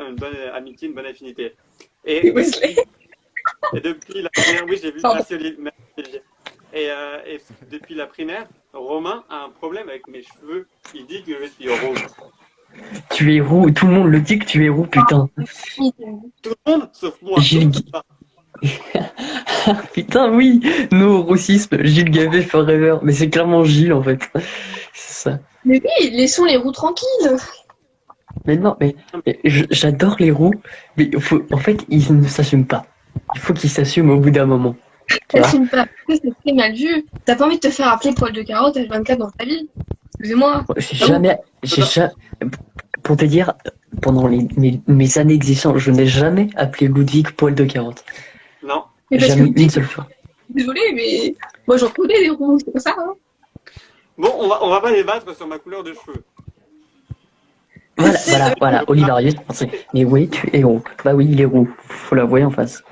amitié, une bonne affinité. Et Wesley. Et depuis la primaire, oui, j'ai vu. Pardon. Merci Olivier. Et depuis la primaire, Romain a un problème avec mes cheveux. Il dit que je suis rose. Tu es roux, tout le monde le dit que tu es roux, putain. Tout le monde, sauf moi. Gilles- Putain, oui, no roussisme, Gilles Gavet forever. Mais c'est clairement Gilles en fait. C'est ça. Mais oui, laissons les roues tranquilles. Mais non, mais j'adore les roux, mais en fait, ils ne s'assument pas. Il faut qu'ils s'assument au bout d'un moment. Tu vois. T'assumes pas. C'est très mal vu. T'as pas envie de te faire appeler poil de carotte H24 dans ta vie. Excusez-moi. Pour te dire, pendant mes années d'existence, je n'ai jamais appelé Ludwig poil de carotte. Non. Mais parce Jamais que, une seule fois. désolée, mais moi j'en connais les roux, c'est pas ça. Hein. Bon, on va pas débattre sur ma couleur de cheveux. Voilà, Olivier Arius pensait, mais oui, tu es roux. Bah oui, il est roux. Faut l'avouer en face.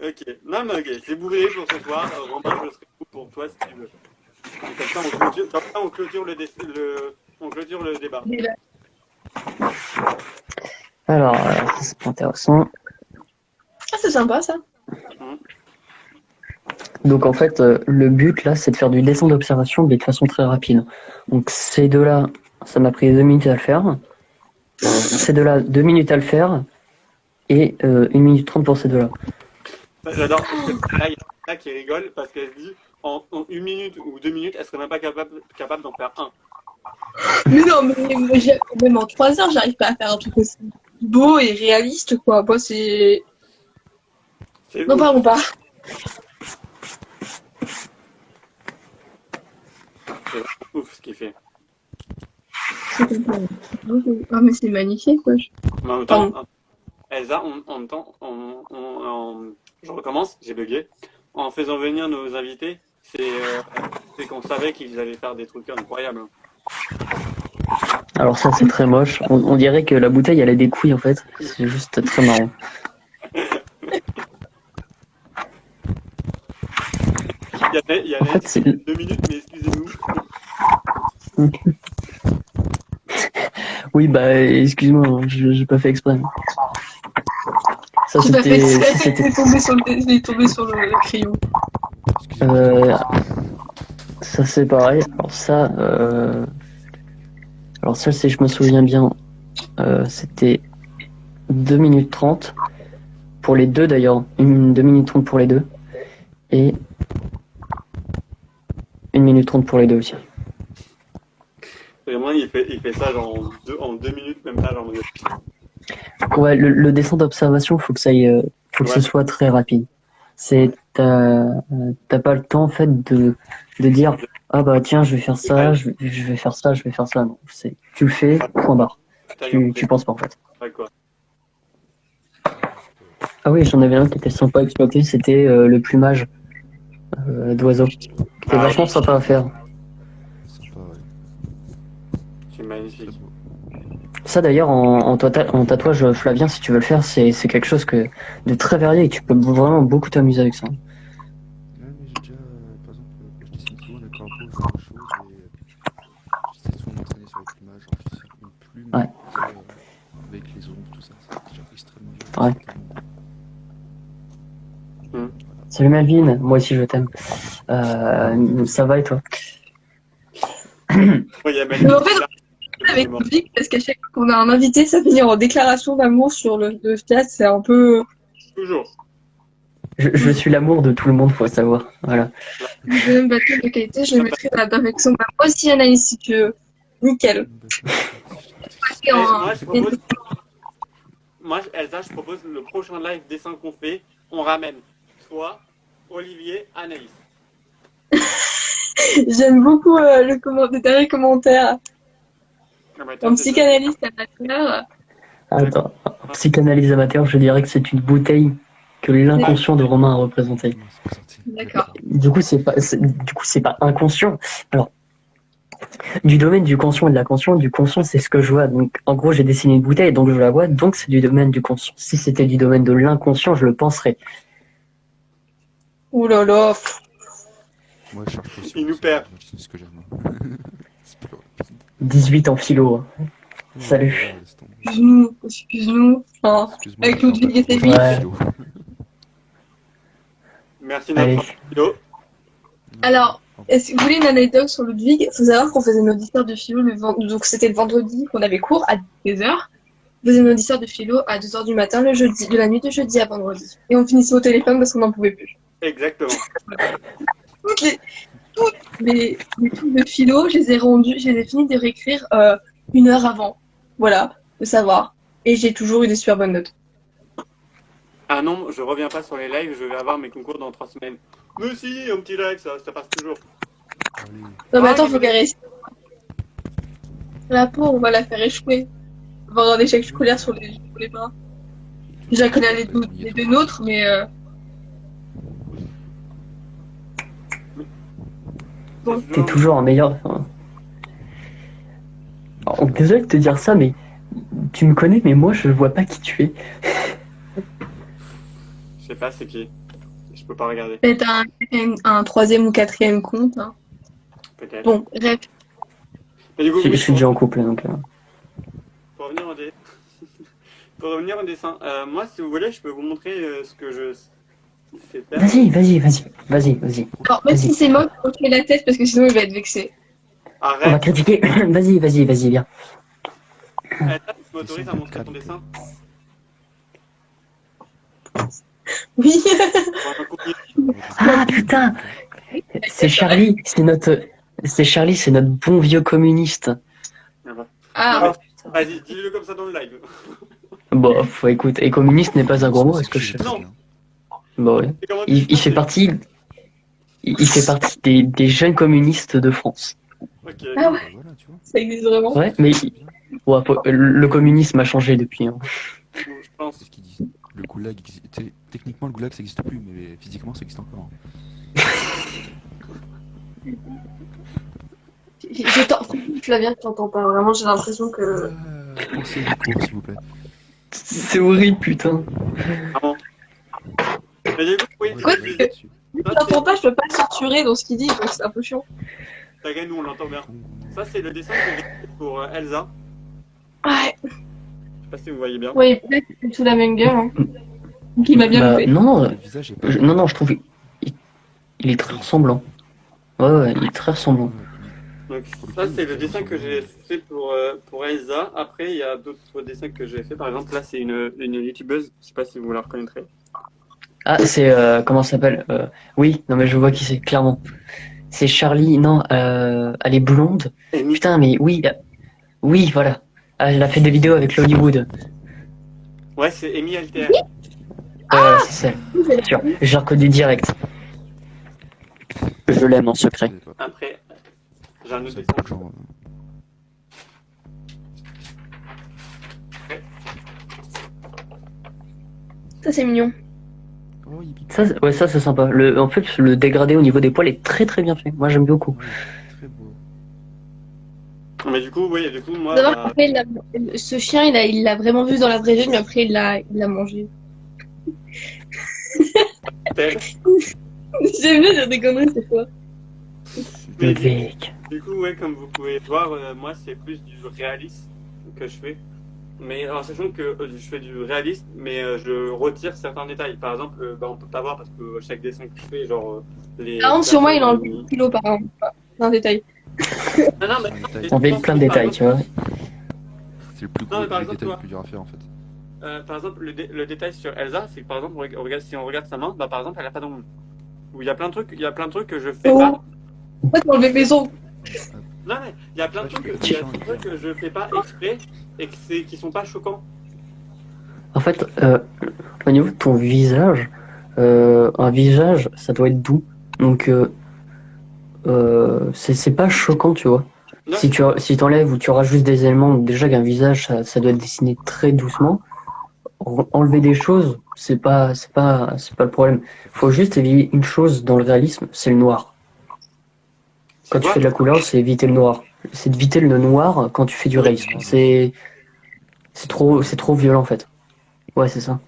Ok. Non, mais ok. C'est bouclé pour ce soir. Romain, je serai fou pour toi si tu veux. Comme ça, on clôture le débat. Mais là, Alors, c'est pas intéressant. ah, c'est sympa ça. Donc en fait, le but là, c'est de faire du dessin d'observation, mais de façon très rapide. Donc ces deux-là, ça m'a pris 2 minutes à le faire. Ces deux-là, 2 minutes à le faire. Et 1 minute 30 pour ces deux-là. J'adore. Là, il y a qui rigole parce qu'elle se dit en 1 minute ou 2 minutes, elle serait même pas capable d'en faire un. Mais non, mais moi, même en 3 heures, j'arrive pas à faire un truc aussi beau et réaliste, quoi. Moi, c'est. Non, ouf. parlons pas. C'est ouf ce qu'il fait. Ah, mais c'est magnifique, quoi. Mais en même temps, Elsa, je recommence, j'ai bugué. En faisant venir nos invités, c'est qu'on savait qu'ils allaient faire des trucs incroyables. Alors ça, c'est très moche. On dirait que la bouteille, elle a des couilles en fait. C'est juste très marrant. Il y a En fait, c'est... 2 minutes, mais excusez-nous. Oui, bah, excuse-moi, hein, j'ai pas fait exprès. Ça, J'ai pas fait exprès, c'était... il est tombé sur le crayon. Ça, c'est pareil. Alors ça, si je me souviens bien, c'était 2 minutes 30 pour les deux d'ailleurs. 2 minutes 30 pour les deux. Et 1 minute 30 pour les deux aussi. Vraiment, il fait ça genre en 2 minutes, même pas. Genre, Ouais, le dessin d'observation, faut que ça aille, faut que ce soit très rapide. T'as pas le temps en fait de dire ah bah tiens je vais faire ça, je vais faire ça, je vais faire ça. Non, tu le fais, point barre. Tu penses pas en fait. D'accord. Ah oui, j'en avais un qui était sympa à exploiter, c'était le plumage d'oiseaux. C'était vachement sympa à faire. Sympa, ouais. C'est magnifique. Ça d'ailleurs en tatouage Flavien, si tu veux le faire, c'est quelque chose de très varié et tu peux vraiment beaucoup t'amuser avec ça. Ouais, mais j'ai déjà, par exemple, quand je dessine souvent le corbeau, ce genre de choses, et j'essaie souvent de m'entraîner sur le plumage, genre je dessine une plume, Ouais. avec les ombres, tout ça, c'est déjà extrêmement dur. Ouais. C'est tellement beau. Salut Melvin, moi aussi je t'aime. Ça va et toi? Oui, il y a même Mais en fait, avec Vic, parce qu'à chaque fois qu'on a un invité, ça finit en déclaration d'amour sur le chat, c'est un peu. Toujours. Je suis l'amour de tout le monde, faut savoir. Voilà. Le deuxième bateau de qualité, je le mettrai dans la perfection. Bah, moi aussi, Anaïs, si tu veux. Nickel. Et moi, Elsa, je propose le prochain live dessin qu'on fait, on ramène toi, Olivier, Anaïs. J'aime beaucoup le dernier commentaire. Ah bah, Un psychanalyste à la fleur. Attends, psychanalyse amateur, je dirais que c'est une bouteille que l'inconscient de Romain a représentée. Non, c'est pas sorti. D'accord. Du coup, c'est pas inconscient. Alors, du domaine du conscient et de l'inconscient, du conscient, c'est ce que je vois. Donc, en gros, j'ai dessiné une bouteille, donc je la vois, donc c'est du domaine du conscient. Si c'était du domaine de l'inconscient, je le penserais. Ouh là là. Moi, je cherche pas aussi. Il nous perd. Moi, je sais ce que j'aime. C'est pas grave. 18 en philo. Hein. Salut. Ouais, laisse tomber. Excuse-nous. Hein. Excuse-moi, Avec j'ai Ludwig et pas- ses Ouais. philo. Merci Allez. notre philo. Alors, est-ce que vous voulez une anecdote sur Ludwig? Il faut savoir qu'on faisait une auditeur de philo donc c'était le vendredi qu'on avait cours à 16h. On faisait une auditeur de philo à 2h du matin le jeudi, de la nuit de jeudi à vendredi. Et on finissait au téléphone parce qu'on n'en pouvait plus. Exactement. Toutes les trucs de philo, je les ai finis de réécrire 1 heure avant. Voilà, de savoir. Et j'ai toujours eu des super bonnes notes. Ah non, je reviens pas sur les lives, je vais avoir mes concours dans 3 semaines. Mais si, un petit live, ça passe toujours. Allez. Non mais Ah, attends, il faut me- qu'elle réussisse. La pauvre, on va la faire échouer. On va avoir un échec scolaire sur les bras. Déjà qu'elle a les deux nôtres, mais T'es toujours un meilleur. Enfin, alors, désolé de te dire ça, mais tu me connais, mais moi je vois pas qui tu es. Je sais pas c'est qui. Je peux pas regarder. peut-être un 3e ou 4e compte. Hein. Peut-être. Bon, bref. Mais du coup, Je oui, suis déjà en couple, donc. pour revenir au pour revenir au dessin, moi, si vous voulez, je peux vous montrer ce que je sais faire. Vas-y. Alors, même si c'est moi qui vais hocher la tête parce que sinon il va être vexé. On va Arrête. critiquer. Vas-y, viens. Tu m'autorises à montrer ton dessin. Oui. Pour un concours. Ah putain, c'est Charlie, c'est notre bon vieux communiste. Ah, Vas-y, dis-le comme ça dans le live. Bon, faut écouter. Et communiste n'est pas un gros mot, est-ce que je sais? Non. Bon, ouais. Et comment Il tu fait dis partie. Il fait partie des jeunes communistes de France. Ok. Ah ouais. Voilà, tu vois. ça existe vraiment. Ouais, mais ouais, le communisme a changé depuis. Hein. Je pense. C'est ce qu'ils disent. Le goulag, techniquement, le goulag, ça existe plus, mais physiquement, ça existe encore. Flavien, je t'entends pas. Vraiment, j'ai l'impression que. Pensez au micro, s'il vous plaît. C'est horrible, putain. Ah bon. Mais du coup, oui, Quoi, je disais, Là-dessus. Je t'entends pas, je peux pas le censurer dans ce qu'il dit, donc c'est un peu chiant. t'inquiète, nous on l'entend bien. Ça, c'est le dessin que j'ai fait pour Elsa. Ouais, Je sais pas si vous voyez bien. ouais, peut-être que c'est sous la même gueule. Hein. Donc il m'a bien Bah, fait. non, Le visage est pas. non, je trouve. Il est très ressemblant. Ouais, il est très ressemblant. Donc ça, c'est le dessin que j'ai fait pour Elsa. Après, il y a d'autres dessins que j'ai fait. Par exemple, là, c'est une youtubeuse. Je sais pas si vous la reconnaîtrez. Ah, c'est. Comment ça s'appelle Oui, non, mais je vois qui c'est, clairement. C'est Charlie, non, elle est blonde. Amy. Putain, mais oui, oui, voilà. Ah, elle a fait des vidéos avec l'Hollywood. Ouais, c'est Amy Alter. C'est ça, sûr. J'ai reconnu direct. Je l'aime en secret. Après, j'ai un autre Ça dessin. dépend, genre, Ça, c'est mignon. Oh, yippee. Ça c'est sympa. En fait, le dégradé au niveau des poils est très très bien fait. Moi, j'aime beaucoup. Ouais, très beau. Mais du coup, oui, du coup, moi, D'abord, bah, après, ce chien, il l'a vraiment vu dans la vraie vie, mais après, il l'a mangé. tel. J'aime bien dire des conneries, c'est quoi. Mais Mec. du coup, ouais, comme vous pouvez voir, moi, c'est plus du réalisme que je fais. Mais en sachant que je fais du réalisme, mais je retire certains détails. Par exemple, bah, on peut pas voir parce que chaque dessin que je fais, genre les. Par contre, sur moi, il a personnes- enlevé 1 kilo par an. C'est un détail. Non, non, mais On met plein de détails, tu vois. C'est le plus Non, gros mais par le exemple, détail toi- le plus dur à faire en fait. par exemple, le détail sur Elsa, c'est que par exemple, si on regarde sa main, bah par exemple, elle a pas d'ongles. Ou il y a plein de trucs que je fais Oh. pas. Pourquoi t'as enlevé mes ongles? Non, mais il y a plein de Ouais, trucs, je peux il y a pas des trucs que je fais pas exprès et qui sont pas choquants. En fait, au niveau de ton visage, un visage, ça doit être doux. Donc, c'est pas choquant, tu vois. Non, Si t'enlèves ou tu rajoutes des éléments, déjà qu'un visage, ça doit être dessiné très doucement. enlever des choses, c'est pas le problème. Faut juste éviter une chose dans le réalisme, c'est le noir. C'est Quand tu quoi? fais de la couleur, c'est éviter le noir. C'est d'éviter le noir quand tu fais du Oui. réalisme. C'est trop violent en fait. Ouais, c'est ça.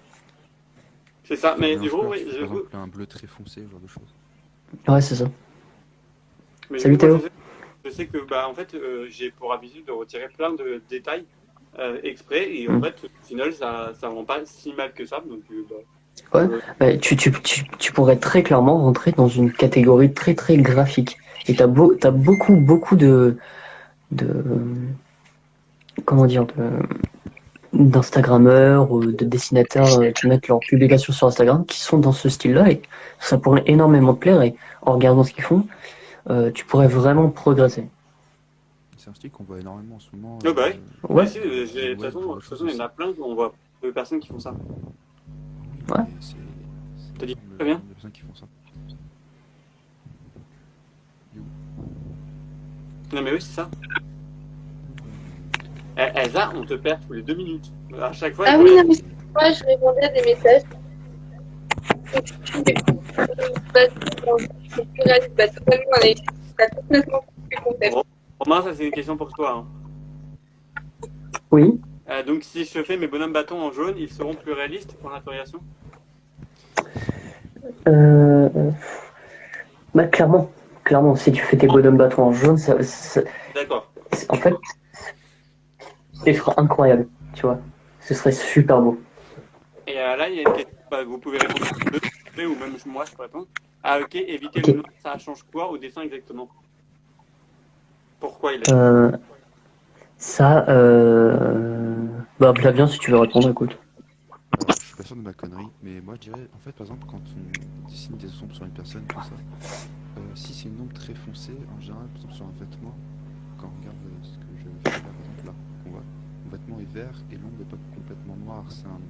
C'est ça, mais Un du coup, fleur, oui, tu fais, du par coup, exemple un bleu très foncé, ce genre de choses. Ouais, c'est ça. mais Salut, du coup, moi, Théo. je sais que, bah, en fait, j'ai pour habitude de retirer plein de détails exprès, et en Mm. fait, au final, ça rend pas si mal que ça, donc, Ouais. Bah, tu pourrais très clairement rentrer dans une catégorie très très graphique. Et t'as beaucoup de comment dire d'instagrammeurs ou de dessinateurs qui mettent leurs publications sur Instagram qui sont dans ce style-là et ça pourrait énormément te plaire et en regardant ce qu'ils font, tu pourrais vraiment progresser. C'est un style qu'on voit énormément en ce moment. bah oui. Ouais. Mais si, de toute façon, il y en a plein, on voit de personnes qui font ça. Oui, Ouais. mais c'est T'as dit énorme très le bien. nombre de personnes qui font ça. Non, mais oui, c'est ça. Elsa, on te perd tous les 2 minutes. À chaque fois, Ah oui, non, mais moi, je répondais à des messages. C'est plus réaliste, bah, totalement, t'as complètement compris le concept. Romain, ça c'est une question pour toi. Oui. Donc si je fais mes bonhommes bâtons en jaune, ils seront plus réalistes pour l'interrogation? Bah, clairement, si tu fais tes bonhommes bâtons en jaune, D'accord. en fait, ce sera incroyable, tu vois. Ce serait super beau. Et là, il y a une question, bah, vous pouvez répondre ou même moi, je peux répondre. Ah ok, éviter Ok. le noir, ça change quoi au dessin exactement? Pourquoi il a... Ça, bah, bien si tu veux répondre, écoute. Alors, je suis pas sûr de ma connerie, mais moi je dirais, en fait, par exemple, quand on dessine des ombres sur une personne, tout ça, si c'est une ombre très foncée, en général, par exemple sur un vêtement, quand on regarde ce que je fais là, par exemple, là, qu'on voit, mon vêtement est vert et l'ombre n'est pas complètement noire, c'est un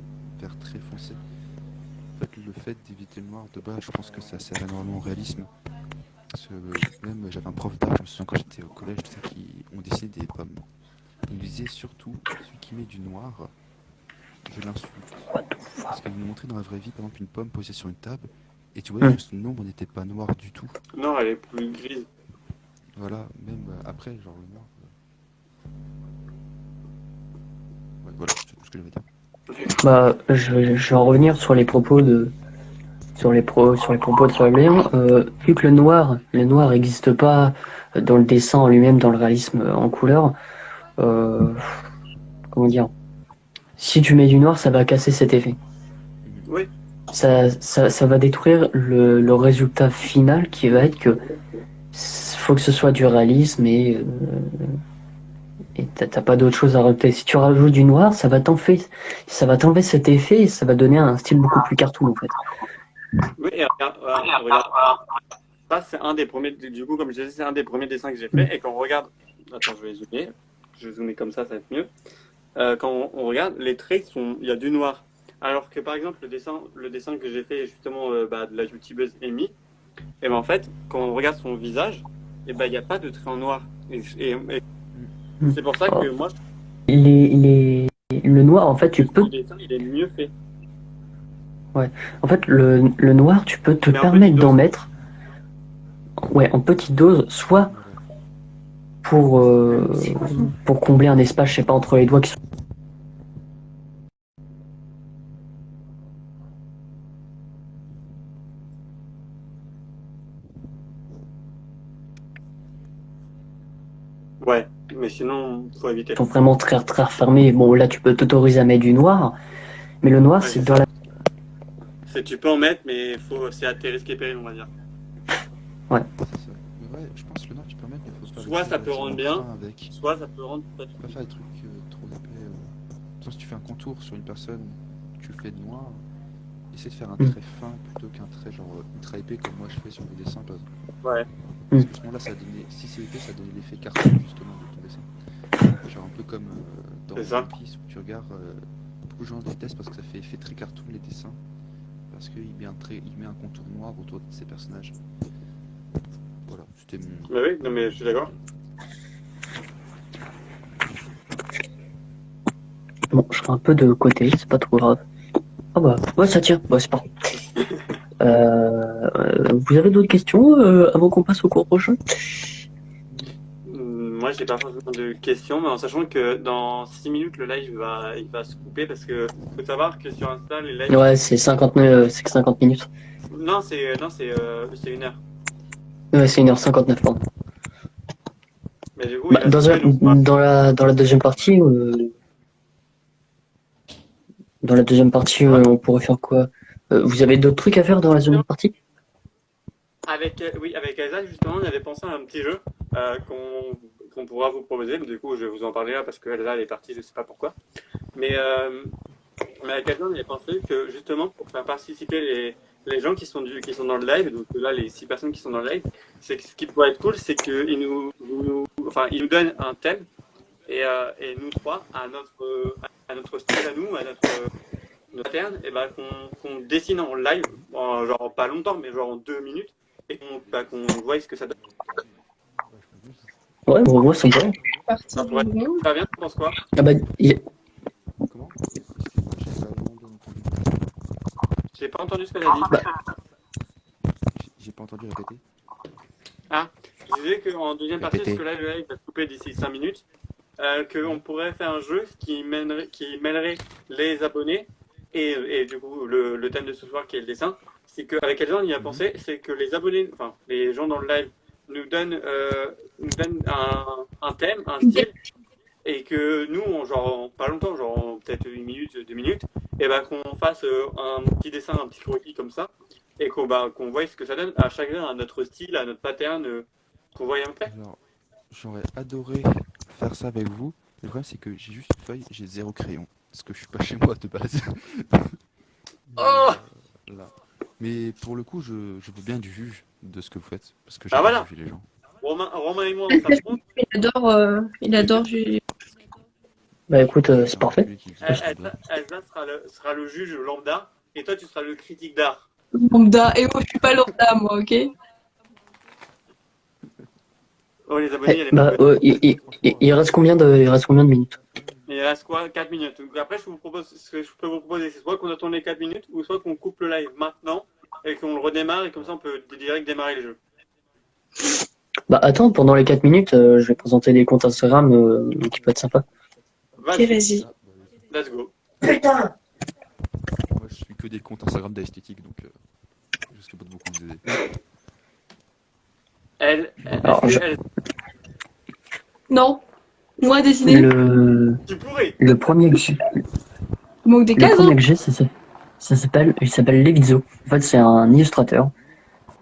vert très foncé. En fait, le fait d'éviter le noir de base, je pense que ça sert énormément au réalisme. Parce que même j'avais un prof d'art, je me souviens quand j'étais au collège, tout ça, on dessinait des pommes. Il nous disait surtout, celui qui met du noir, je l'insulte. Parce qu'il nous montrait dans la vraie vie, par exemple, une pomme posée sur une table, et tu voyais que son ombre n'était pas noire du tout. Non, elle est plus grise. Voilà, même après, genre le noir. Ouais, voilà, c'est tout ce que j'avais à dire. Bah, je vais en revenir sur les propos sur les propos de Fabien. Vu que le noir n'existe pas dans le dessin en lui-même, dans le réalisme en couleur, comment dire, si tu mets du noir, ça va casser cet effet. Oui. Ça va détruire le résultat final qui va être que faut que ce soit du réalisme et t'as pas d'autre chose à rajouter. Si tu rajoutes du noir, ça va t'enlever cet effet et ça va donner un style beaucoup plus cartoon en fait. Oui, et regarde. Ça, c'est un des premiers, du coup, comme je disais, c'est un des premiers dessins que j'ai fait. Et quand on regarde, attends, je vais zoomer comme ça va être mieux. Quand on regarde, les traits il y a du noir. Alors que par exemple, le dessin que j'ai fait justement de la youtubeuse Amy, et ben en fait, quand on regarde son visage, et ben il n'y a pas de trait en noir. Et c'est pour ça que moi, le noir, en fait, tu peux. Son dessin, il est mieux fait. Ouais. En fait, le noir, tu peux te Mais en permettre petite d'en dose. mettre. Ouais, en petite dose, soit pour combler un espace, je sais pas, entre les doigts qui sont. Ouais, mais sinon, faut éviter. Sont vraiment très très refermés. Bon, là, tu peux t'autoriser à mettre du noir, mais le noir, Ouais, c'est c'est dans ça. la. Tu peux en mettre, mais c'est à tes risques et périls, on va dire. Ouais. C'est ça. Mais ouais, je pense que le noir tu peux mettre, mais faut se faire Soit ça peut rendre bien, avec. soit ça peut rendre pas du Faut tout. pas faire des trucs trop épais. Par exemple, si tu fais un contour sur une personne, tu le fais de noir, essaie de faire un trait fin plutôt qu'un trait genre ultra épais comme moi je fais sur mes dessins par exemple. Ouais. Parce que à ce moment-là, si c'est épais, ça donne l'effet carton justement de ton dessin. Genre un peu comme dans C'est ça. One Piece où tu regardes, beaucoup de gens détestent parce que ça fait effet très cartoon les dessins. Parce qu'il met un contour noir autour de ses personnages. Voilà, c'était mon. Mais oui, non mais je suis d'accord. Bon, je serai un peu de côté, c'est pas trop grave. Ah bah, ouais, ça tient. Ouais, c'est parti. Vous avez d'autres questions avant qu'on passe au cours prochain? Moi, j'ai pas forcément de questions, mais en sachant que dans 6 minutes, le live il va se couper parce que faut savoir que sur Insta, les lives. Ouais, c'est 50 minutes. Non, c'est 1 heure. Ouais, c'est 1h59, pardon. Mais du coup, Bah, il va se couper, donc voilà. dans la deuxième partie, on pourrait faire quoi? Vous avez d'autres trucs à faire dans la deuxième partie? Oui, avec Elsa, justement, on avait pensé à un petit jeu qu'on pourra vous proposer. Du coup, je vais vous en parler là parce que Elsa, elle est partie, je sais pas pourquoi. Mais avec Elsa, on avait pensé que justement, pour faire participer les gens qui sont dans le live, donc là, les 6 personnes qui sont dans le live, c'est que ce qui pourrait être cool, c'est qu'ils ils nous donnent un thème et nous trois, à notre style, à nous, à notre pattern, et ben, qu'on dessine en live, genre pas longtemps, mais genre en 2 minutes, et qu'on voit ce que ça donne. Ouais, bon, moi, ça me va. Partie Ça pourrait du monde. être bien, tu penses quoi? Ah bah, Comment? Excuse-moi, j'ai pas vraiment entendu. J'ai pas entendu ce que tu as dit. J'ai pas entendu répéter. Ah, je disais qu'en deuxième partie, parce Répétez. que là, le live va se couper d'ici 5 minutes, qu'on pourrait faire un jeu qui mêlerait les abonnés et du coup, le thème de ce soir qui est le dessin. C'est qu'avec Elsa, on y a pensé, c'est que les abonnés, enfin, les gens dans le live nous donnent un thème, un style, et que nous, pas longtemps, genre peut-être 1 minute, 2 minutes, et ben qu'on fasse un petit dessin, un petit croquis comme ça, et qu'on voit ce que ça donne à chacun, à notre style, à notre pattern, qu'on voit un peu. Alors, j'aurais adoré faire ça avec vous. Le problème, c'est que j'ai juste une feuille, j'ai 0 crayon. Parce que je suis pas chez moi de base. Oh Là. Mais pour le coup, je veux bien du juge de ce que vous faites. Parce que Ah, j'adore voilà. juger les gens. Romain et moi, on s'affronte. Il adore juger. bah écoute, c'est parfait. Elsa sera le juge lambda, et toi, tu seras le critique d'art. Lambda. Et moi, je suis pas lambda, moi, ok? Oh, les abonnés, Eh, bah, il reste combien de minutes? il reste quoi? 4 minutes. Donc après, ce que je peux vous proposer, c'est soit qu'on attend les 4 minutes, ou soit qu'on coupe le live maintenant, et qu'on le redémarre, et comme ça, on peut direct démarrer le jeu. Bah attends, pendant les 4 minutes, je vais présenter des comptes Instagram qui peuvent être sympas. Ok, Vas-y, vas-y. let's go. Putain! Moi, je suis que des comptes Instagram d'esthétique, donc je risque pas de beaucoup vous aider. Alors, Non. Moi, dessiner. Tu pourrais. Le premier que j'ai, Il manque des cases, hein. il s'appelle Levizo. En fait, c'est un illustrateur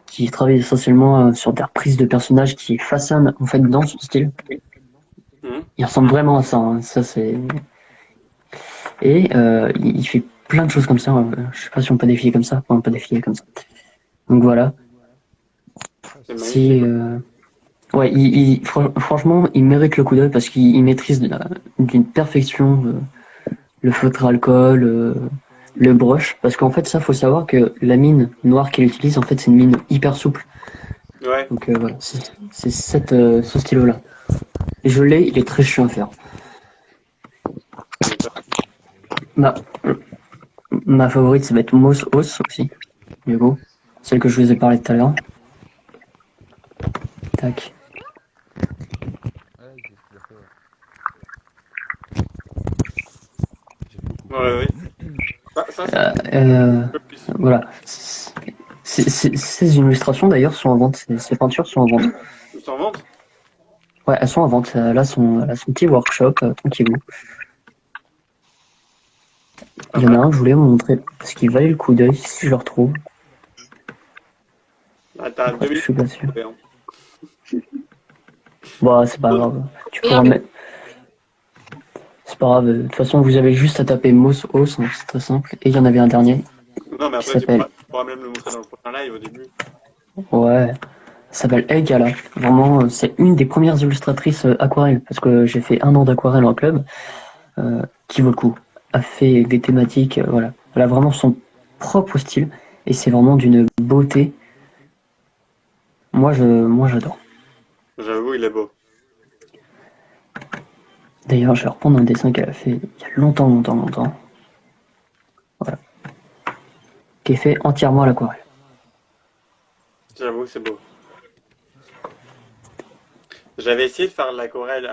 qui travaille essentiellement sur des reprises de personnages qui façonnent en fait dans son style. Mhm. Il ressemble vraiment à ça. Hein. Ça c'est et il fait plein de choses comme ça. Je sais pas si on peut défiler comme ça. Enfin, on peut défiler comme ça. Donc voilà. C'est C'est magnifique. ouais, franchement, il mérite le coup d'œil parce qu'il maîtrise d'une perfection le feutre alcool, le brush. Parce qu'en fait, ça, faut savoir que la mine noire qu'il utilise, en fait, c'est une mine hyper souple. Ouais. Donc voilà, c'est ce stylo-là. Et je l'ai, il est très chiant à faire. Ma favorite, ça va être Moss Os aussi. Du coup, celle que je vous ai parlé tout à l'heure. Tac. Ouais. Ça, c'est Euh, le plus. voilà. Ces illustrations d'ailleurs sont en vente, ces peintures sont en vente. Ils s'en vendent. Ouais, elles sont en vente. Elle a son petit workshop, tranquillou. Il y en a un, je voulais vous montrer, parce qu'il valait le coup d'œil, si je le retrouve. Ah, t'as 2 Je minutes. suis pas sûr. Bon, c'est pas grave. Tu pourras mettre. C'est pas grave. De toute façon, vous avez juste à taper Moss Os, hein, c'est très simple. Et il y en avait un dernier. Non, mais après, tu pourras même le montrer dans le prochain live au début. Ouais. Ça s'appelle El Gala. Vraiment, c'est une des premières illustratrices aquarelles, parce que j'ai fait 1 an d'aquarelle en club, qui vaut le coup. A fait des thématiques, voilà. Elle a vraiment son propre style, et c'est vraiment d'une beauté. Moi, j'adore. J'avoue, il est beau. D'ailleurs, je vais reprendre un dessin qu'elle a fait il y a longtemps. Voilà. qui est fait entièrement à l'aquarelle. J'avoue, c'est beau. J'avais essayé de faire de l'aquarelle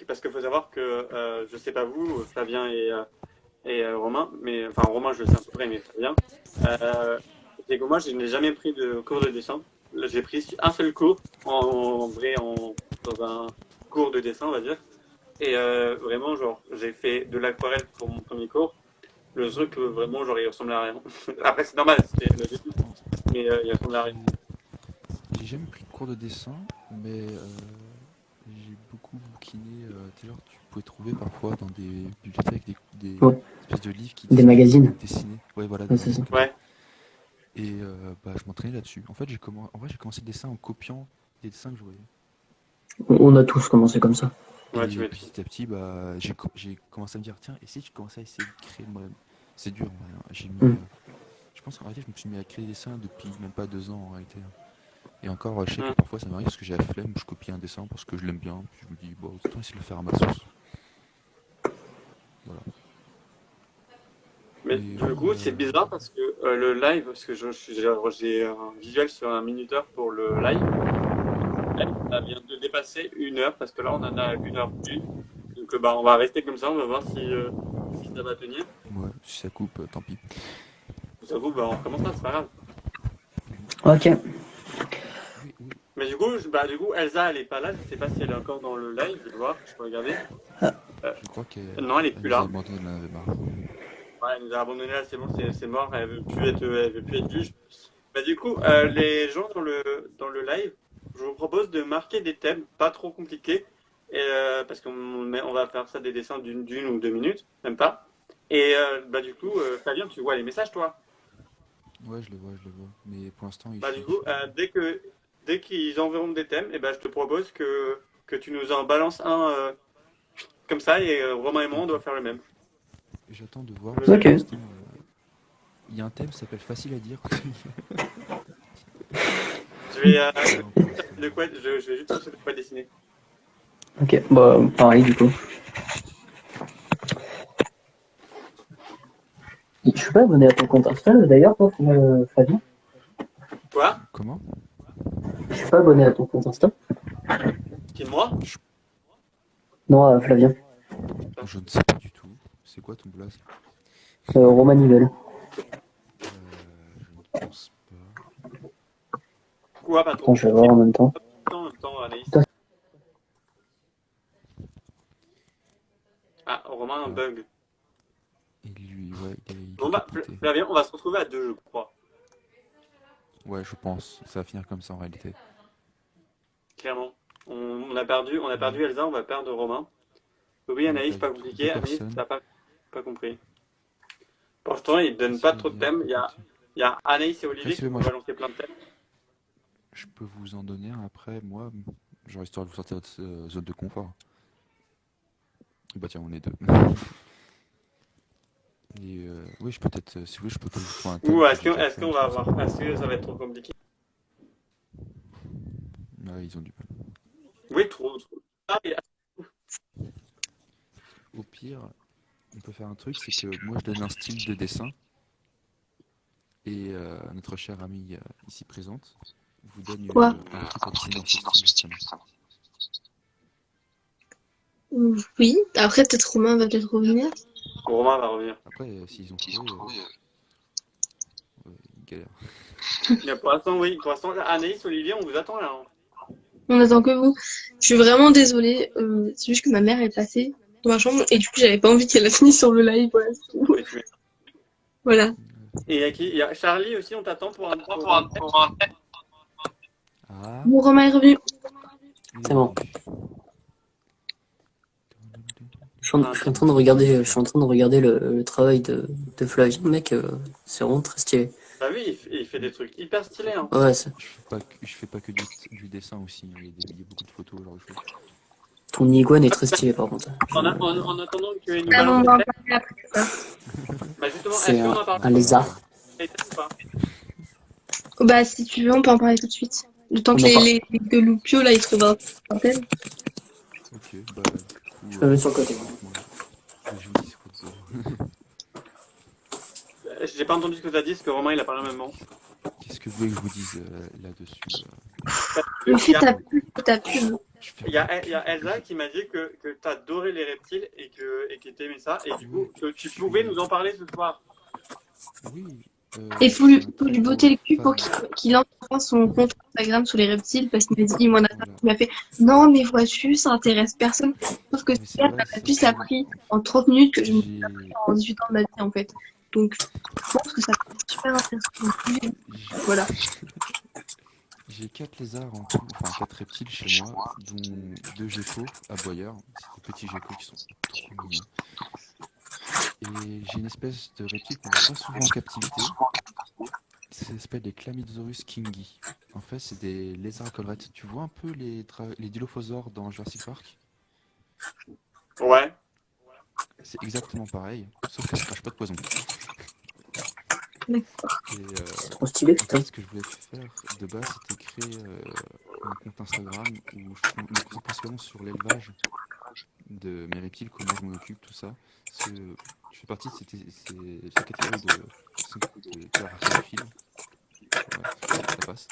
parce qu'il faut savoir que je sais pas vous, Flavien et Romain, mais enfin Romain je le sais à peu près, mais Flavien, c'est que moi je n'ai jamais pris de cours de dessin. Là, j'ai pris un seul cours dans un cours de dessin on va dire, et vraiment genre j'ai fait de l'aquarelle pour mon premier cours. Le truc vraiment genre il ressemblait à rien. Après c'est normal, c'était le début, mais il ressemblait à rien. J'ai jamais pris de cours de dessin, mais j'ai beaucoup bouquiné. Tu sais, genre, tu pouvais trouver parfois dans des bibliothèques des Ouais. espèces de livres qui Des magazines. dessinés. Ouais, voilà. Ouais, c'est ça. Ouais. Et je m'entraînais là-dessus. En fait, en vrai, j'ai commencé le dessin en copiant les dessins que je voyais. On a tous commencé comme ça. Ouais, Et tu m'étonnes. petit à petit, j'ai commencé à me dire, tiens, et si je commençais à essayer de créer moi-même? C'est dur, en vrai, hein. Je pense qu'en réalité, je me suis mis à créer des dessins depuis même pas 2 ans en réalité, hein. Et encore, je sais que parfois ça m'arrive parce que j'ai la flemme, je copie un dessin parce que je l'aime bien, puis je me dis, bon, autant essayer de le faire à ma sauce. Voilà. Mais Et du coup, c'est bizarre parce que le live, parce que j'ai un visuel sur un minuteur pour le live. Ça vient de dépasser 1 heure parce que là, on en a 1 heure plus. Donc, on va rester comme ça, on va voir si ça va tenir. ouais, si ça coupe, tant pis. Ça vous, on recommence là, c'est pas grave. Ok. Oui. Mais du coup, Elsa, elle est pas là. Je sais pas si elle est encore dans le live. Je vais voir, je peux regarder. Je crois qu'elle Non, elle est plus là. nous a abandonné, elle en avait marre. Ouais, elle nous a abandonné là, c'est bon, c'est mort. Elle veut plus être juge. Du coup, les gens dans le live, je vous propose de marquer des thèmes pas trop compliqués. Et, parce on va faire ça des dessins d'une ou 2 minutes, même pas. Et du coup, Fabien, tu vois les messages, toi? Ouais, je le vois. Mais pour l'instant, il Du coup, dès qu'ils enverront des thèmes, et je te propose que tu nous en balances un comme ça, et Romain et moi, on doit faire le même. J'attends de voir. Ok. Pour l'instant, il y a un thème qui s'appelle Facile à dire. Je vais juste chercher de quoi dessiner. Ok, pareil du coup. Je suis pas abonné à ton compte Insta d'ailleurs, toi, Fabien. Quoi? Comment? Je suis pas abonné à ton compte Insta. Qui de moi? Non, Flavien. Je ne sais pas du tout. C'est quoi ton blaze? Romanivelle. Je ne pense pas. Quoi, pas trop? Attends, je vais voir en même temps. Attends, Anaïs. Ah, Romain, un bug. Et lui, ouais, il est Bon pété. Flavien, on va se retrouver à 2, je crois. Ouais, je pense. Ça va finir comme ça en réalité. Clairement. On a perdu Elsa, on va perdre Romain. Oui, Anaïs, pas compliqué. Anaïs, t'as pas compris. Pourtant, il donne pas trop de thèmes. Il y a Anaïs et Olivier qui vont balancer plein de thèmes. Je peux vous en donner un après, moi, genre histoire de vous sortir de votre zone de confort. Bah tiens, on est deux. Et oui, je peux peut-être, si vous voulez, je peux peut-être vous faire un thème. Ou est-ce qu'on va avoir, est-ce que ça va être trop compliqué? Ouais, ils ont du mal. Oui, trop. Au pire, on peut faire un truc, c'est que moi je donne un style de dessin et notre chère amie ici présente vous donne un truc à dessiner dans ce style. Oui, après peut-être Romain va peut-être revenir. Romain va revenir. Après, s'ils ont trouvé, ils galèrent. Mais pour l'instant, Anaïs, Olivier, on vous attend là. On attend que vous. Je suis vraiment désolée. C'est juste que ma mère est passée dans ma chambre et du coup j'avais pas envie qu'elle a fini sur le live. Voilà. Et il y a Charlie aussi, on t'attend pour un. Ah. Bon, Romain est revenu. C'est bon. Je suis en train de regarder le travail de Flavien, mec, c'est vraiment très stylé. Bah oui, il fait des trucs hyper stylés. Hein. Ouais, je fais pas que du dessin aussi, il y a beaucoup de photos, genre de choses. ton iguane est très stylé par contre. En attendant que nous On va en parler après ça. Bah justement, C'est est-ce qu'on en parle un lézard. Bah si tu veux, on peut en parler tout de suite. Le temps que les deux loupios là ils trouvent un antenne. Ok, bah du coup. Je peux mettre sur le côté. Je vous dis ce que vous j'ai pas entendu ce que tu as dit, parce que Romain, il a parlé en même moment. Qu'est-ce que vous voulez que je vous dise là-dessus Mais fais Il y a- ta pub. Je fais il y a Elsa qui m'a dit que tu adorais les reptiles et que tu aimais ça, et du coup, que tu pouvais nous en parler ce soir. Oui. Et je faut suis lui, un faut très lui grand botter le cul pour fan. qu'il lance son compte Instagram sur les reptiles parce qu'il m'a dit, moi, Voilà. il m'a fait, non, mais vois-tu, ça intéresse personne. Sauf que Mais c'est ça vrai, m'a c'est plus que appris en 30 minutes que je me suis j'ai appris en 18 ans de ma vie, en fait. Donc, je pense que ça peut être super intéressant. Donc, voilà. j'ai 4 lézards en tout, enfin 4 reptiles chez moi, dont 2 geckos aboyeurs. C'est des petits geckos qui sont trop mignons. Et j'ai une espèce de reptile qu'on voit pas souvent en captivité. Ça s'appelle les Chlamydosaurus kingi. En fait, c'est des lézards à collerette. Tu vois un peu les dilophosaures dans Jurassic Park? Ouais. C'est exactement pareil, sauf que ça crache pas de poison. Et C'est trop stylé, en putain. fait, ce que je voulais faire de base, c'était créer un compte Instagram où je me concentre principalement sur l'élevage de mes reptiles, comment je m'en occupe, tout ça. Parce que je fais partie de cette catégorie de terrariophiles, ouais, ça passe,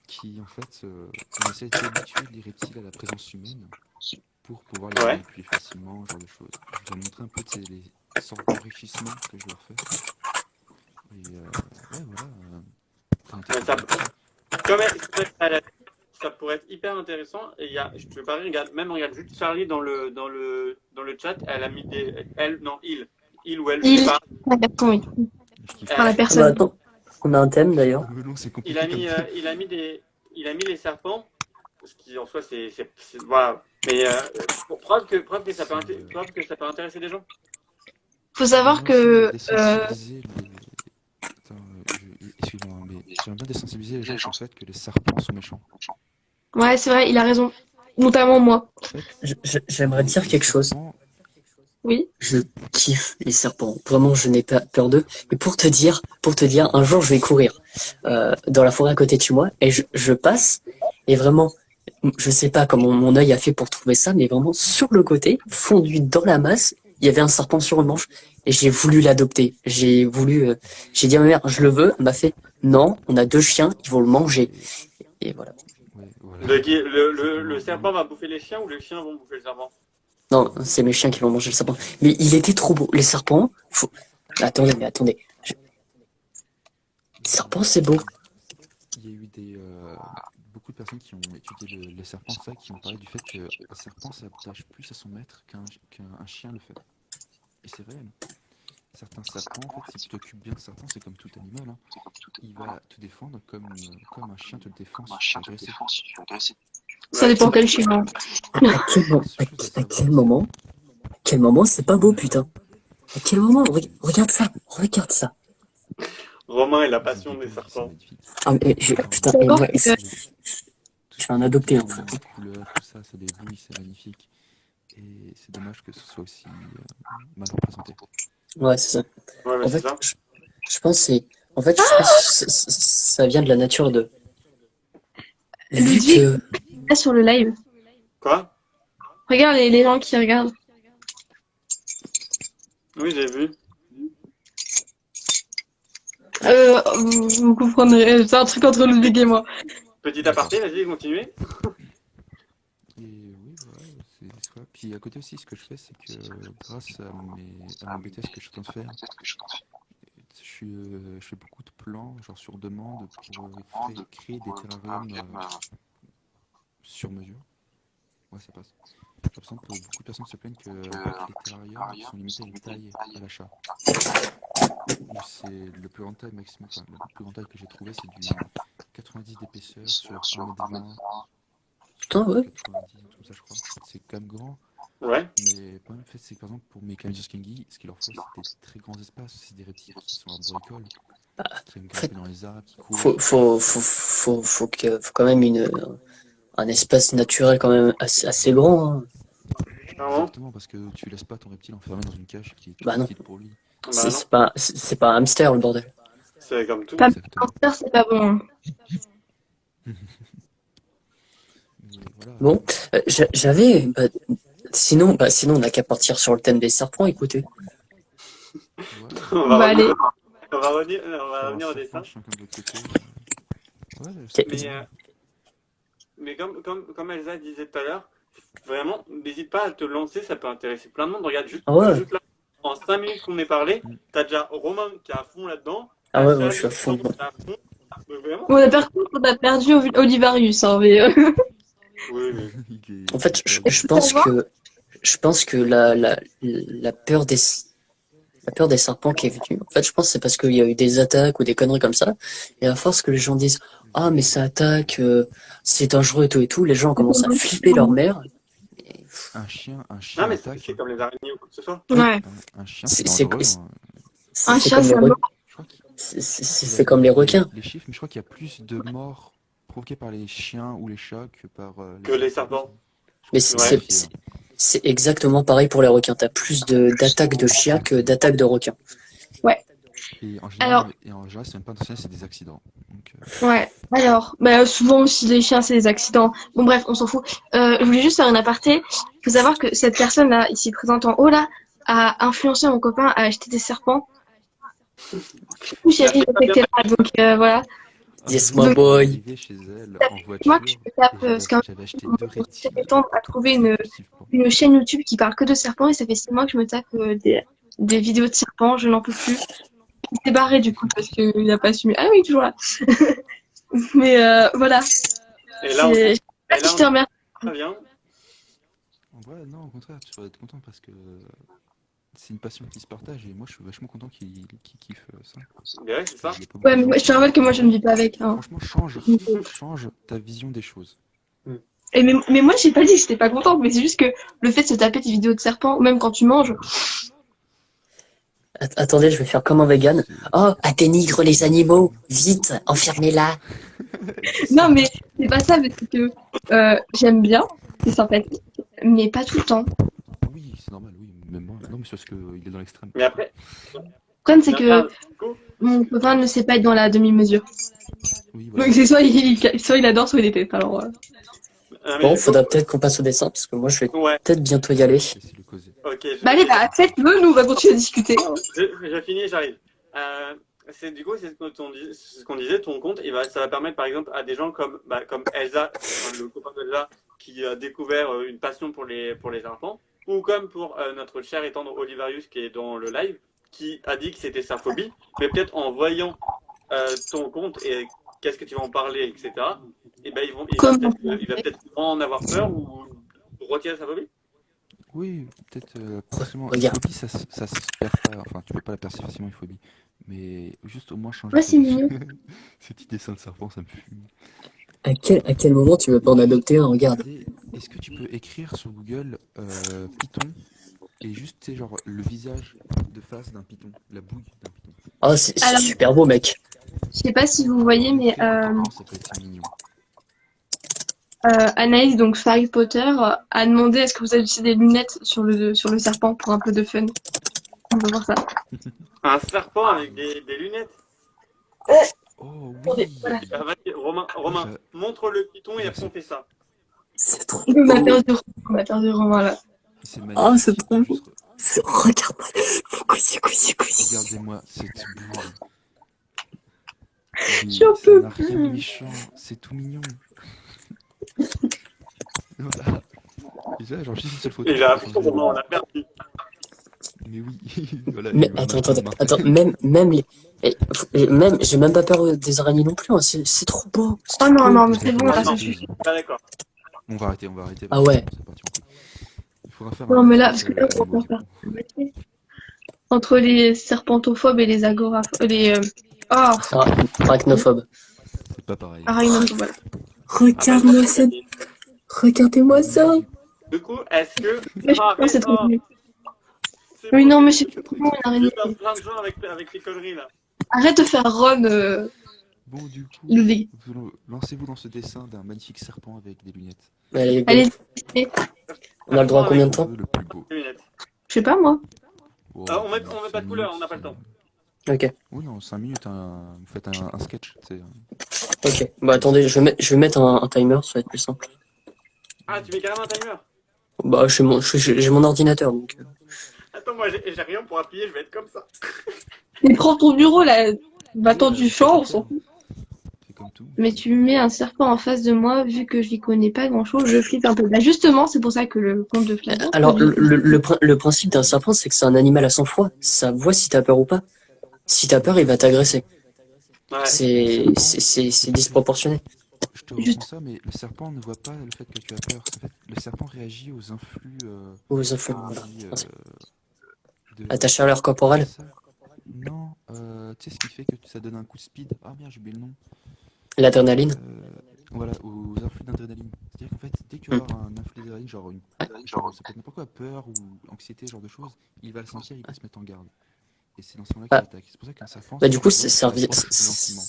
qui en fait, on essaie d'habituer les reptiles à la présence humaine pour pouvoir les Ouais. manipuler facilement, ce genre de choses. Je vais montrer un peu les sortes d'enrichissement que je leur fais. Et ouais, voilà. Mais ça, comme ça pourrait être hyper intéressant. Et je te parie, regarde juste Charlie dans le chat, elle a mis il ou elle, je sais Il, pas. la personne, oui. Je kiffe. Enfin, la Ah bah personne. attends, on a un thème d'ailleurs. Le melon, c'est Il compliqué a comme mis, thème. il a mis les serpents, ce qui en soi voilà. Mais preuve que ça peut intéresser des gens. Faut savoir que, Désensibiliser les... Attends, excuse-moi, mais j'aimerais bien désensibiliser les gens sur le fait que les serpents sont méchants. ouais, c'est vrai, il a raison. Notamment moi. En fait, J'aimerais dire les quelque chose. serpents, Oui. Je kiffe les serpents. Vraiment, je n'ai pas peur d'eux. Mais pour te dire, un jour, je vais courir dans la forêt à côté de chez moi et je passe et vraiment, je sais pas comment mon œil a fait pour trouver ça, mais vraiment sur le côté, fondu dans la masse, il y avait un serpent sur une manche et j'ai voulu l'adopter. J'ai dit à ma mère, je le veux. Elle m'a fait, non, on a 2 chiens, ils vont le manger. Et voilà. ouais, voilà. Le serpent va bouffer les chiens ou les chiens vont bouffer le serpent? Non, c'est mes chiens qui vont manger le serpent. Mais il était trop beau. Les serpents, attendez. Serpent, c'est beau. Il y a eu beaucoup de personnes qui ont étudié les serpents, ça, qui ont parlé du fait qu'un serpent s'attache plus à son maître qu'un chien le fait. Et c'est réel. Certains serpents, en fait, si tu t'occupes bien de serpent, c'est comme tout animal, hein. Il va te défendre comme un chien te le défend si tu es agressé. Ça dépend quel chien. À quel moment c'est pas beau, putain. À quel moment? Regarde ça. Romain et la passion des serpents. Ah, mais putain, et moi, je vais en adopter un, frère. Les couleurs, tout ça, ça débouille, c'est magnifique. Et c'est dommage que ce soit aussi mal représenté. Ouais, c'est ça. Ouais, mais En c'est fait, ça. je pense que ça vient de la nature de. Vu Ludwig, que. là sur le live. Quoi? Regarde les gens qui regardent. Oui, j'ai vu. Vous comprendrez, c'est un truc entre Ludwig et moi. Petit aparté, vas-y, continuez. Et oui, voilà, c'est ça. Puis à côté aussi, ce que je fais, c'est que grâce à mon BTS que je suis en train de faire, je fais beaucoup de plans, genre sur demande, pour créer des terrariums sur mesure. Ouais, ça passe. Par exemple, beaucoup de personnes se plaignent que en fait, les terrariums sont limités à une taille à l'achat. C'est le plus grand taille maximum, enfin, le plus grand taille que j'ai trouvé, c'est du 90 d'épaisseur sur 1m20. Putain, ouais. 90, comme ça, je crois. C'est quand même grand. Ouais. Mais le problème, en fait, c'est que par exemple, pour mes Chlamydosaurus kingi, ce qu'il leur faut, c'est des très grands espaces. C'est des reptiles qui sont arboricoles, qui aiment grimper dans les arbres, qui courent. Faut quand même un espace naturel quand même assez grand, hein. Clairement. Exactement, parce que tu laisses pas ton reptile enfermé dans une cage qui est trop Bah non. petite pour lui. Bah non. C'est pas un hamster, le bordel. C'est comme tout. Pas Exactement. mentir, c'est pas bon. Mais voilà. Bon, sinon, on n'a qu'à partir sur le thème des serpents, écoutez. Ouais. On On va va aller. on va revenir au dessin. Chacun de votre côté. Ouais, Ok. Mais comme Elsa disait tout à l'heure, vraiment, n'hésite pas à te lancer, ça peut intéresser plein de monde. Regarde, Ah ouais. juste là, en 5 minutes qu'on est parlé, t'as déjà Romain qui est à fond là-dedans. Ah ouais, Achal, moi je suis à fond. qui est à fond. Vraiment. Par contre, on a perdu Olivarius, hein, mais Oui, mais En fait, je pense que la peur des serpents qui est venue, en fait, je pense que c'est parce qu'il y a eu des attaques ou des conneries comme ça. Et à force que les gens disent, ah, mais ça attaque, c'est dangereux et tout, les gens commencent à flipper leur mère. Et un chien non, mais attaque. c'est comme les araignées ou quoi que ce soit. ouais. Un chien, C'est- c'est c'est- dangereux. c'est- Hein. Un c'est chien, comme les ça re- mord. Je crois qu'il- c'est comme les requins. Les chiffres, mais je crois qu'il y a plus de morts provoquées par les chiens ou les chats que par Que les serpents. Mais Ouais. c'est exactement pareil pour les requins. T'as plus d'attaques de chiens que d'attaques de requins. Et en Alors- général, c'est même pas intentionnel, c'est des accidents. Donc, Ouais. Alors, souvent aussi les chiens, c'est des accidents. Bon, bref, on s'en fout. Je voulais juste faire un aparté. Il faut savoir que cette personne-là, ici présente en haut, là, a influencé mon copain à acheter des serpents. Du coup, chérie, était là, donc voilà. Yes, moi, my boy. arrivé chez elle en voiture. Moi, que je me tape, et parce qu'un j'avais acheté mon 2 reptiles. temps à trouver une chaîne YouTube qui parle que de serpents et ça fait 6 mois que je me tape des vidéos de serpents, je n'en peux plus. Il s'est barré du coup parce qu'il n'a pas assumé. Ah oui, toujours là. Mais voilà. Et là, on Je te remercie. vient. En vrai, non, au contraire, tu dois être content parce que c'est une passion qui se partage et moi je suis vachement content qu'il kiffe ça. Mais ouais, c'est ça. Il y a pas beaucoup Ouais, de mais gens je te rappelle que moi je ne vis pas avec. Hein. Franchement, change ta vision des choses. Et mais moi j'ai pas dit que j'étais pas contente, mais c'est juste que le fait de se taper des vidéos de serpents, même quand tu manges. Attendez, je vais faire comme un vegan. Oh, elle dénigre les animaux. Vite, enfermez-la. Non, mais c'est pas ça, mais c'est que j'aime bien, c'est sympathique, mais pas tout le temps. Oui, c'est normal, oui, même moi. Non, mais c'est parce qu'il est dans l'extrême. Mais après, Le problème, c'est que du coup, mon copain ne sait pas être dans la demi-mesure. Oui, voilà. Donc c'est soit il adore, soit il déteste. Alors, mais Bon, du faudra coup, peut-être qu'on passe au dessin, parce que moi, je vais ouais, peut-être bientôt y aller. Laissez-le causer. ok. allez, faites-le, nous on va continuer à discuter. Je finis, j'arrive. Du coup, c'est ce qu'on disait, ton compte, ça va permettre par exemple à des gens comme Elsa, le copain d'Elsa, qui a découvert une passion pour les serpents, ou comme pour notre cher et tendre Olivarius qui est dans le live, qui a dit que c'était sa phobie, mais peut-être en voyant ton compte et qu'est-ce que tu vas en parler, etc., et ben il va peut-être en avoir peur ou retirer sa phobie. Oui, peut-être pas forcément. Une Regarde. phobie, ça se perd pas. Enfin, tu peux pas la percer facilement, une phobie. Mais juste au moins changer. Ouais, c'est mignon. Ce petit dessin de serpent, ça me fume. À quel moment tu veux pas en adopter un? Regarde. Est-ce que tu peux écrire sur Google Python et juste, tu sais, genre le visage de face d'un python, la bouille d'un python. Oh, c'est Alors- super beau, mec. Je sais pas si vous voyez, mais Ça peut être mignon. Anaïs, donc Harry Potter, a demandé est-ce que vous avez utilisé des lunettes sur le serpent pour un peu de fun. On va voir ça. Un serpent avec des lunettes. Oh Attendez, oui. voilà. Ah, vas-y, Romain, montre le python et après on fait ça. C'est trop On m'a beau. perdu Romain là. C'est Ah, c'est magnifique. trop beau. Juste Regarde-moi. Cousi. regardez-moi cette bouille. J'en Ça peux n'a rien de méchant, c'est tout mignon. Voilà. Déjà, genre juste une seule photo. Et là, Romain, on a perdu. Mais oui. Voilà, Mais il va attends, maintenant- même, j'ai même pas peur des araignées non plus, hein. C'est trop beau. C'est Oh trop non, beau. non, mais c'est bon, Ah, là, non. ça suffit. Pas d'accord. On va arrêter. Ah ouais. C'est parti en couille. Il faudra faire Non, un mais là, spécial parce que là, on animaux, va du faire coup. entre les serpentophobes et les agoraphobes, Arachnophobe. C'est pas pareil. arachnophobes, voilà. Regarde-moi ça. Regardez-moi ça. Du coup, est-ce que. Mais je pense que c'est trop Arrête, mignon. c'est Oui, bon, non, mais c'est- c'est trop mignon, une araignée. Je perds plein de gens avec tes conneries là. Arrête de faire Ron, Bon, du coup, Ludwig. lancez-vous dans ce dessin d'un magnifique serpent avec des lunettes. Allez, go. Allez, On a le droit à combien de temps? Le plus beau. Des lunettes. je sais pas, moi. Oh, Ah, on met pas de 5 couleur, minutes, on n'a pas le temps. Ok, Oui, non, 5 minutes, vous faites un sketch. C'est ok. Bah attendez, je vais mettre un timer, ça va être plus simple. Ah, tu mets carrément un timer. Bah j'ai mon ordinateur donc. Attends, moi j'ai rien pour appuyer, je vais être comme ça. Mais prends ton bureau, là. Va-t'en du champ, on s'en fout. C'est comme tout. Mais tu mets un serpent en face de moi, vu que je n'y connais pas grand-chose, je flippe un peu. Bah justement, c'est pour ça que le conte de Flavien... Alors, le principe d'un serpent, c'est que c'est un animal à sang-froid. Ça voit si t'as peur ou pas. Si t'as peur, il va t'agresser. Ouais. C'est disproportionné. Je te reprends ça, mais le serpent ne voit pas le fait que tu as peur. En fait, le serpent réagit aux influx. Aux influx, comment on voilà. dit, À ta chaleur corporelle. ça Non, tu sais ce qui fait que ça donne un coup de speed. Ah merde, j'ai oublié le nom. L'adrénaline. Voilà, aux influx d'adrénaline. C'est-à-dire qu'en fait, dès que tu vas avoir un influx d'adrénaline, genre ça peut être n'importe quoi, peur ou anxiété, ce genre de choses, il va le sentir, il va se mettre en garde. Et c'est dans ce moment-là qu'il attaque. C'est pour ça qu'un serpent. Bah, du coup, ça gentiment.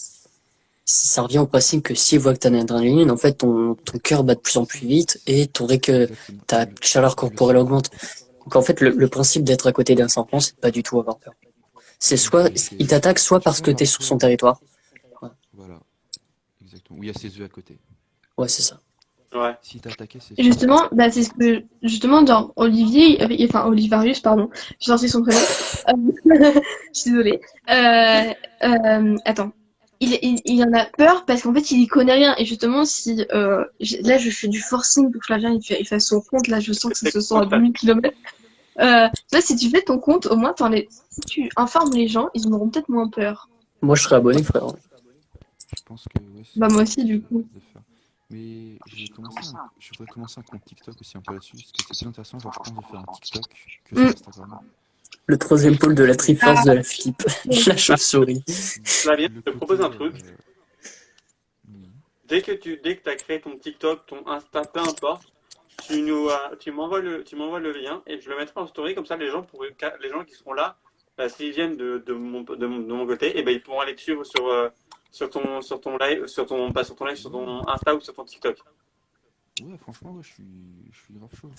ça revient au principe que si il voit que t'as une adrénaline, en fait, ton cœur bat de plus en plus vite et Exactement. ta chaleur corporelle augmente. Donc, en fait, le principe d'être à côté d'un serpent, c'est pas du tout avoir peur. C'est soit, il t'attaque soit parce que t'es sur son territoire. Voilà. Exactement. Où il y a ses œufs à côté. Ouais, c'est ça. Ouais. Si t'as attaqué, c'est. Justement, bah, c'est ce que, justement, dans Olivier, enfin, Olivarius, pardon, j'ai sorti son prénom. Je suis désolée. Attends. Il en a peur parce qu'en fait, il y connaît rien. Et justement, si, là, je fais du forcing pour que Flavien, il fasse son compte. Là, je sens que ça se sent à 2000 km. Là, si tu fais ton compte, au moins, si tu informes les gens, ils en auront peut-être moins peur. Moi, je serais abonné, frère. Je pense que. Ouais, Bah, moi aussi, du coup. de faire. Mais je voudrais commencer un compte TikTok aussi un peu là-dessus, parce que c'est plus intéressant, genre je pense de faire un TikTok que sur Instagram. Le troisième pôle de la Triforce de la Philippe. La chauve-souris. Flavien, je te propose un truc. Oui. Dès que tu as créé ton TikTok, ton Insta, peu importe, tu m'envoies le lien et je le mettrai en story, comme ça les gens qui seront là, s'ils viennent de mon côté, et ben ils pourront aller te suivre sur ton live, pas sur ton live, sur ton Insta ou sur ton TikTok. Ouais, franchement, ouais, je suis grave chaud.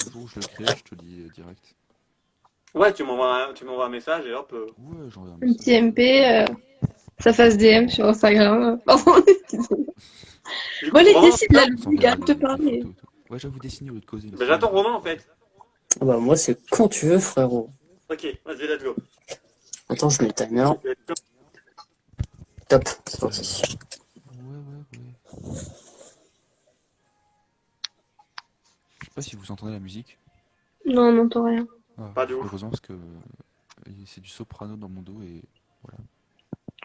Le jour où je le crée, je te le dis direct. Ouais, tu m'envoies un message et hop. Ouais, j'enverrai un Un message. petit MP, ça fasse DM sur Instagram. Pardon. Du coup, Bon, allez, Romain, décide là, On le s'enverra gars, te des parler. photos, tout. Ouais, j'avoue dessiner au lieu de causer. ben, j'attends Romain en fait. Bah, moi, c'est quand tu veux, frérot. Ok, vas-y, let's go. Attends, je mets le timer. Top, c'est parti. Ouais. Je sais pas si vous entendez la musique. Non, on n'entend rien. Ah, Pas de ouf. heureusement, parce que c'est du soprano dans mon dos et voilà.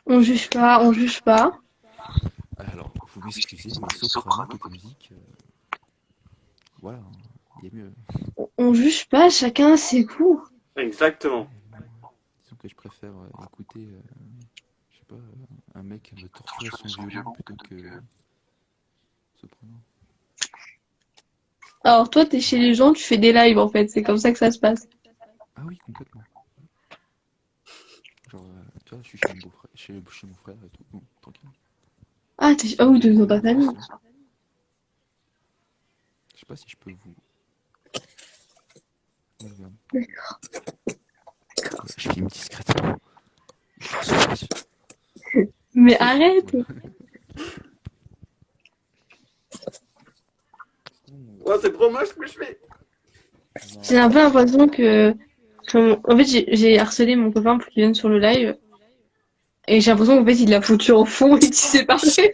On juge pas, on juge pas. Alors, vous m'excusez, mais soprano côté musique, voilà, il y a mieux. On juge pas, chacun a ses goûts. Exactement. Disons que je préfère écouter, je sais pas, un mec me torturer son violon plutôt que soprano. Alors toi, t'es chez les gens, tu fais des lives en fait, c'est comme ça que ça se passe. Ah oui, complètement. Genre, tu vois, je suis chez mon beau-frère, chez mon frère et tout, bon, tranquille. Ah, ou de ta famille. Je sais pas si je peux vous... Ouais, regarde. D'accord. Je filme discrètement. Mais arrête! Ouais, c'est trop moche ce que je fais. J'ai un peu l'impression que... En fait, j'ai harcelé mon copain pour qu'il vienne sur le live. Et j'ai l'impression qu'en fait, il l'a foutu au fond et qu'il s'est parlé. Tu sais,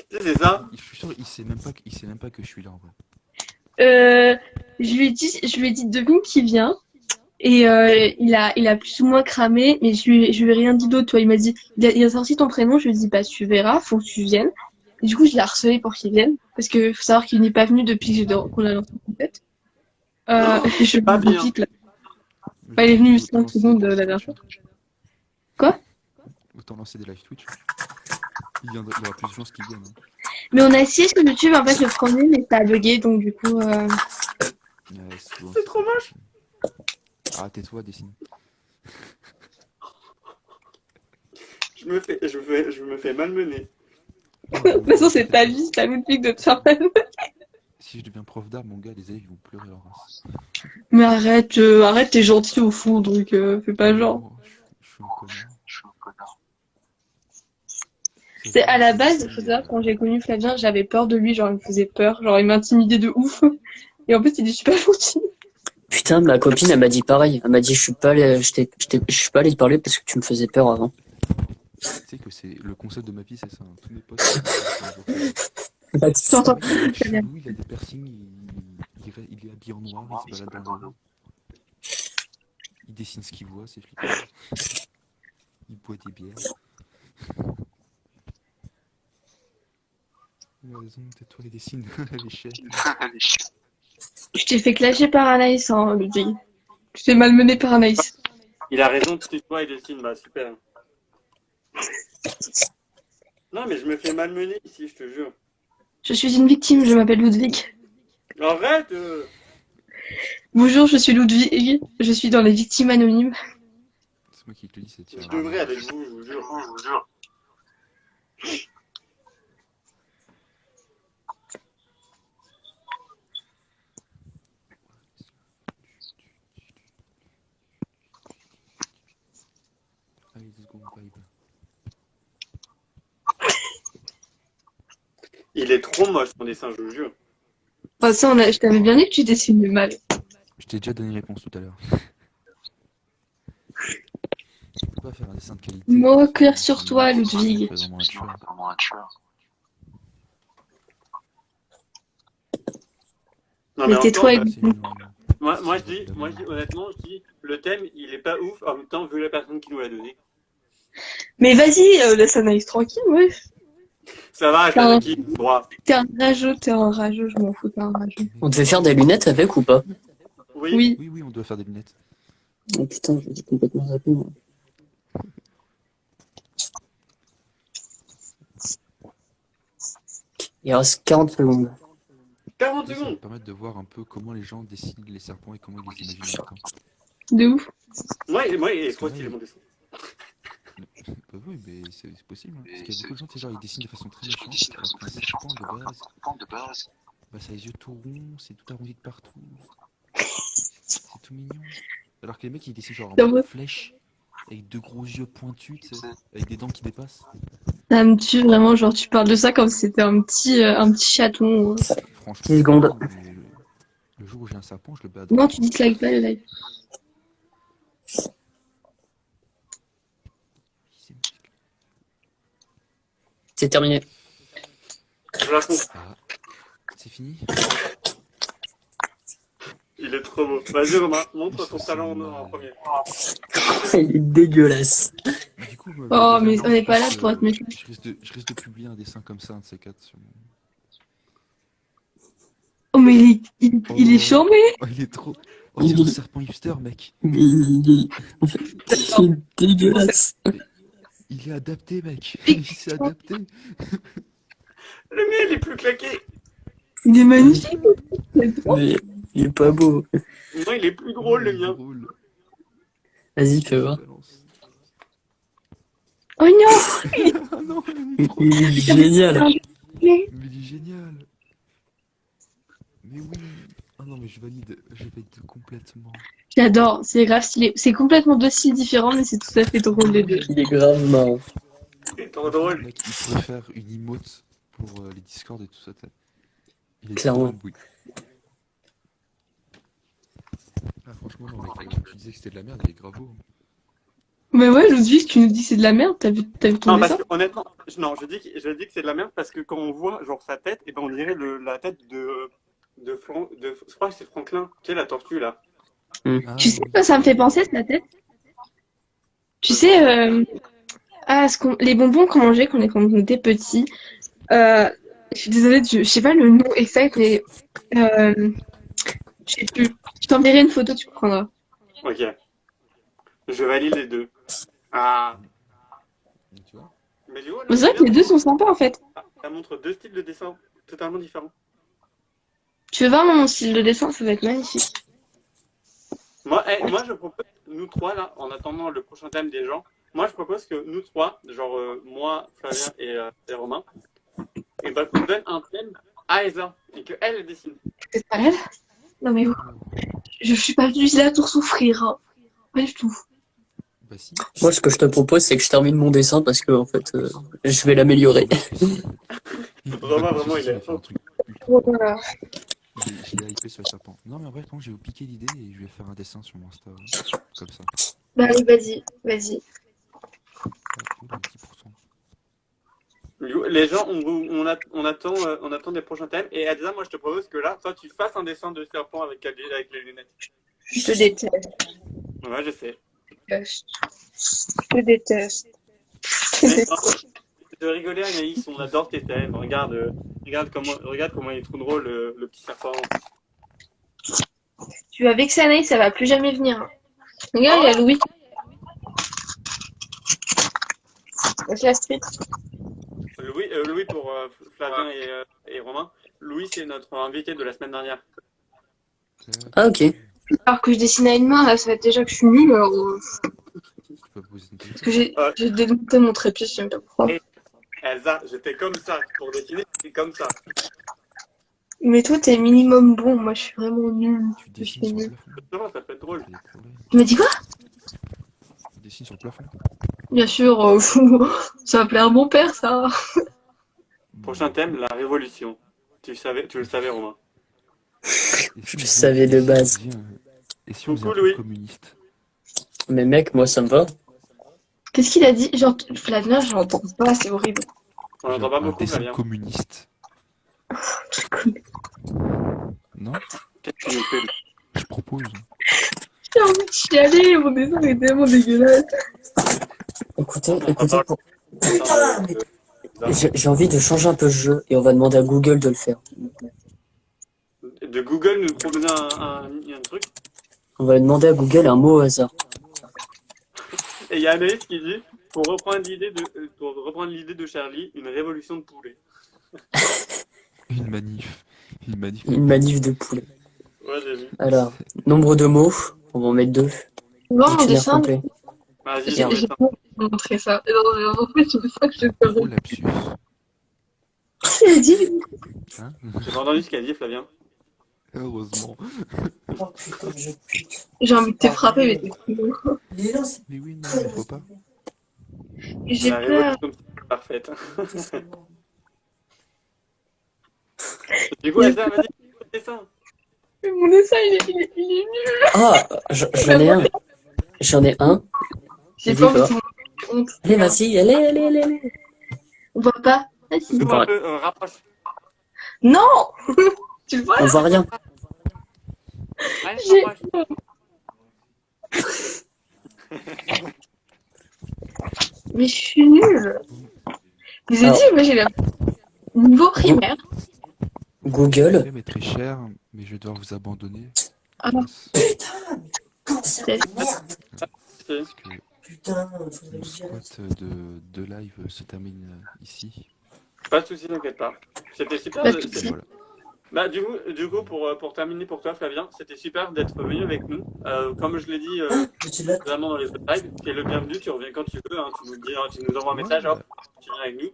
c'est ça. Je suis sûr, il sait même pas que je suis là en vrai. Je lui ai dit devine qui vient. Et il a plus ou moins cramé, mais je lui ai rien dit d'autre. Toi, il m'a dit, il a sorti ton prénom. Je lui ai dit, bah tu verras, faut que tu viennes. Et du coup, je l'ai harcelé pour qu'il vienne, parce que faut savoir qu'il n'est pas venu depuis qu'on a lancé en fait. Je pas me bien. pique là. Bah, il est venu 5 secondes la dernière fois. Quoi? Autant lancer des live Twitch. Il y aura plus de chances qu'ils viennent. Hein. Mais on a essayé sur YouTube en fait le premier, mais ça a bugué, donc du coup. C'est trop moche. Ah, tais-toi, dessine. Je me fais malmener. De toute façon, c'est ta vie, c'est à Ludwig de te faire mal. Si je deviens prof d'art, mon gars, les élèves ils vont pleurer leur race. Mais arrête, t'es gentil au fond, donc fais pas genre. Oh, je suis un connard. C'est à la base, faut savoir, quand j'ai connu Flavien, j'avais peur de lui, genre il me faisait peur, genre il m'intimidait de ouf. Et en fait, il est super gentil. Putain, ma copine, elle m'a dit pareil. Elle m'a dit, je suis pas allé, je suis pas allé te parler parce que tu me faisais peur avant. Tu sais que c'est le concept de ma vie, c'est ça. Hein. Tous mes potes, c'est un jour. J'entends Le mec, très bien. chelou, il a des piercings, il est habillé en noir, il se balade dans le rue. Il dessine ce qu'il voit, c'est flippant. Il boit des bières. Il a raison, tais-toi, il dessine à l'échelle. Je t'ai fait clasher par Anaïs, hein, Ludwig. Tu t'es malmené par Anaïs. Il a raison, tais-toi et dessine, bah super. Non, mais je me fais malmener ici, je te jure. Je suis une victime, je m'appelle Ludwig. Arrête Bonjour, je suis Ludwig. Je suis dans les victimes anonymes. C'est moi qui te le dis, c'est Je tiré. devrais avec vous, je vous jure. Allez, let's go, vibe. Il est trop moche ton dessin, je vous jure. Enfin, ça, je t'avais bien dit que tu dessinais mal. Je t'ai déjà donné une réponse tout à l'heure. Je peux pas faire un dessin de qualité. Mot clair sur toi, Ludwig. C'est vraiment un tueur. Non, Mais encore, tais-toi et C'est une- moi, je dis, honnêtement, le thème, il est pas ouf. En même temps, vu la personne qui nous l'a donné. Mais vas-y, laisse Anaïs tranquille, ouais. Ça va, Putain. je qui droit. T'es un rageux, je m'en fous, t'es un rageux. On devait faire des lunettes avec ou pas? Oui. Oui. Oui, on doit faire des lunettes. Oh putain, j'ai complètement zappé, moi. Il reste 40 secondes. 40 Ça va secondes. permettre de voir un peu comment les gens dessinent les serpents et comment ils les imaginent en même temps. De ouf. Moi, il est Parce trop que stylé là, mon dessin. Bah oui, mais c'est possible. Hein. Parce qu'il y a beaucoup de gens, tu sais, genre, ils dessinent de façon très méchante, alors qu'un serpent de base, bah ça a les yeux tout ronds, c'est tout arrondi de partout. C'est tout mignon. Alors que les mecs, ils dessinent genre C'est en vrai. flèche, avec deux gros yeux pointus, tu sais, avec des dents qui dépassent. Ça me tue vraiment, genre tu parles de ça comme si c'était un petit chaton. Franchement, 10 secondes. mais le jour où j'ai un serpent, je le bats à Non, droite. tu dislikes pas le live. C'est terminé. Je la comprends. Ah, c'est fini. Il est trop beau. Vas-y, Romain, montre ton talent en premier. Il est dégueulasse. Du coup, Oh, mais déjà, on n'est pas là je- pour être méchant. je risque de publier un dessin comme ça, un de ces quatre. Sur mon... Oh, mais il est chambé. Oh, il est trop. Oh, c'est un serpent hipster, mec. Mais il est dégueulasse. Il est adapté, mec. Il s'est adapté. Le mien, il est plus claqué. Il est magnifique. C'est trop. Mais il est pas beau. Non, il est plus drôle, le mien. Drôle. Vas-y, fais voir. Balance. Oh non. Ah non, il est trop. Il est génial. Mais il est génial. Mais oui. Ah non, mais je valide complètement. J'adore, c'est grave stylé. C'est complètement deux styles différents, mais c'est tout à fait drôle les deux. Il est grave marrant. C'est trop drôle. Mec, il pourrait faire une emote pour les Discord et tout ça. Il est Clairement. trop oui. Ah, franchement, non, mec, tu disais que c'était de la merde, il est grave beau. Mais ouais, Ludwig, tu nous dis c'est de la merde, t'as vu ton Non, parce dessin? que honnêtement, non, je dis que c'est de la merde parce que quand on voit genre sa tête, et ben on dirait la tête de je crois que c'est Franklin, qui est la tortue là. Ah, Tu sais oui. quoi ça me fait penser, sa tête? Tu sais, les bonbons qu'on mangeait quand on était petits. Je suis désolée, je sais pas le nom exact, mais je sais plus. Je t'enverrai une photo, tu prendras. Ok. Je valide les deux. Ah. Tu vois? Mais du coup, C'est vrai que les deux sont sympas en fait. ça montre deux styles de dessin totalement différents. Tu veux voir mon style de dessin, ça va être magnifique. Moi, je propose, nous trois, là, en attendant le prochain thème des gens, moi, je propose que nous trois, genre moi, Flavien et Romain, et ben, qu'on donne un thème à Eza et qu'elle dessine. C'est pas elle? Non mais je suis pas venue là pour souffrir. Hein. Pas du tout. Bah si. Moi, ce que je te propose, c'est que je termine mon dessin parce que, en fait, je vais l'améliorer. Romain, vraiment, il est fait un truc. Voilà. Je l'ai hypé sur le serpent. Non, mais en vrai, quand j'ai piqué l'idée et je vais faire un dessin sur mon Insta. Comme ça. Bah allez, vas-y. Oula, 10%. Les gens, on attend des prochains thèmes. Et Elsa, moi, je te propose que là, toi, tu fasses un dessin de serpent avec les lunettes. Je te déteste. Ouais, je sais. Je te déteste. Mais, de rigoler, Anaïs, on adore tes thèmes. Regarde comment il est trop drôle, le petit serpent. Tu vas vexer Anaïs, ça va plus jamais venir. Regarde, il y a Louis. Vas-y, Astrid. Louis pour Flavien et Romain. Louis, c'est notre invité de la semaine dernière. Ah, ok. Alors que je dessine à une main, là, ça va être déjà que je suis nulle. Tu peux poser une question. Parce que j'ai démonté mon trépied, je sais même pas pourquoi. Elsa, j'étais comme ça. Pour dessiner, c'était comme ça. Mais toi, t'es minimum bon. Moi, je suis vraiment nulle. Tu Je dessines suis sur le nulle. plafond. Ça peut être drôle. T'as des problèmes. Tu m'as dit quoi? Tu dessines sur le plafond. Bien sûr, ça va plaire à mon père, ça. Prochain thème, la révolution. Tu le savais, Romain. Je le savais de base. Et si on faisait un Coucou, Louis. truc communiste? Mais mec, moi, ça me va. Qu'est-ce qu'il a dit? Genre, Flavien, je l'entends pas, c'est horrible. On n'entend pas Un beaucoup, dessin Flavien. communiste. Non? Qu'est-ce que tu nous fais? Je propose. J'ai envie de chialer, mon dessin est tellement dégueulasse. Écoutez, Attends. pour... Putain, mais... J'ai envie de changer un peu le jeu et on va demander à Google de le faire. De Google nous proposer un truc. On va demander à Google un mot au hasard. Et il y a Anaïs qui dit, pour reprendre l'idée de Charlie, une révolution de poulet. Une manif. Une manif de poulet. Ouais, j'ai vu. Alors, nombre de mots, on va en mettre 2. Voir mon Dictionnaire dessin, complet. Vas-y, j'ai j'ai pas envie de montrer ça. Et en fait, c'est ça que je Gros ferais. lapsus. Qu'est-ce qu'il a dit? Hein? J'ai pas entendu ce qu'a dit Flavien. Heureusement. J'ai envie de te frapper, mais t'es fou. Mais oui, non, il faut pas. J'ai La peur. révolution parfaite. Du coup, Elsa, vas-y, dessin. Mais mon dessin, il est nul. Ah, j'en ai un. J'en ai un. J'ai Vas-y, pas envie va. de honte. Allez, vas-y, allez. On voit pas. Vas-y. Zoom un peu, rapproche. Non. Tu le vois On là? voit rien. Allez, J'ai- rapproche. Mais je suis nulle. Je vous ai Alors- dit, moi j'ai le niveau primaire. Google. Le mais très cher, mais je vais devoir vous abandonner. Ah. C'est- Parce que Putain, mon squat de live se termine ici. Pas de soucis, t'inquiète pas. C'était super. Pas de soucis. Voilà. Bah, du coup pour terminer pour toi, Flavien, c'était super d'être venu avec nous. Comme je l'ai dit vraiment dans les autres lives, tu es le bienvenu, tu reviens quand tu veux. Hein, tu nous envoies un message, hop, tu viens avec nous.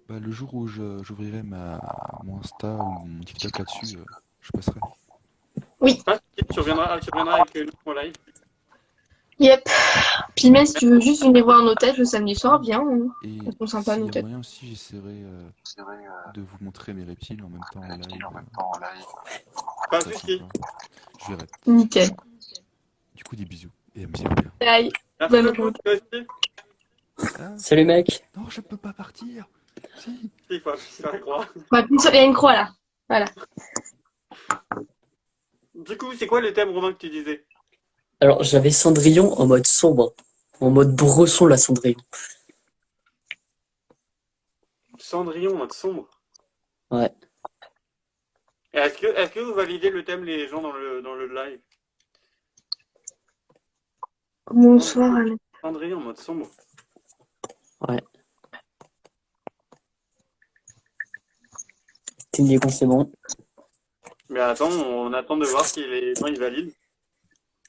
Bah, le jour où j'ouvrirai mon Insta ou mon TikTok là-dessus, je passerai. Pas de soucis, tu reviendras avec nous en live. Yep. Puis même si tu veux juste venir voir nos têtes le samedi soir, viens. Hein. Et Elles sont sympas, s'il nos y a têtes. moyen aussi, j'essaierai de vous montrer mes reptiles en même temps en live. Pas de Ça, soucis. sympa. Je verrai. Nickel. Du coup, des bisous. Et amusez-vous bien. Bye. Merci Bonne beaucoup, route. toi aussi. Ah, Salut mec. non, je peux pas partir. Si. Il faut appuyer sur la croix. Il y a une croix là. Voilà. Du coup, c'est quoi le thème, Romain, que tu disais? Alors, j'avais Cendrillon en mode sombre. En mode Bresson, la Cendrillon. Cendrillon, mode sombre. Ouais. Et est-ce que vous validez le thème, les gens, dans le live? Bonsoir, Anne. Cendrillon, mode sombre. T'es c'est bon. Mais attends, on attend de voir si les gens ils valident.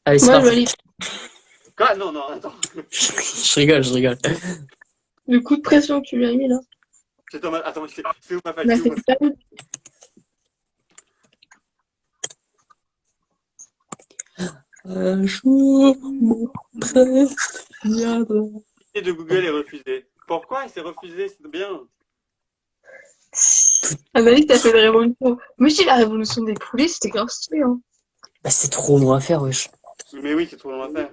Allez, c'est Moi, je parti. valide. Quoi? Non, attends. Je rigole. Le coup de pression que tu lui as mis là. C'est Thomas. Attends, c'est où ma Bah, fatigue? c'est pas ouf. Un jour, mon prince viendra. Et de Google est refusé. Pourquoi il s'est refusé? C'est bien. Anaïs, t'as fait une révolution. Moi, je dis la révolution des poulets, c'était grave stylé, hein. Bah, c'est trop long à faire, wesh. Mais oui, c'est trop long à faire.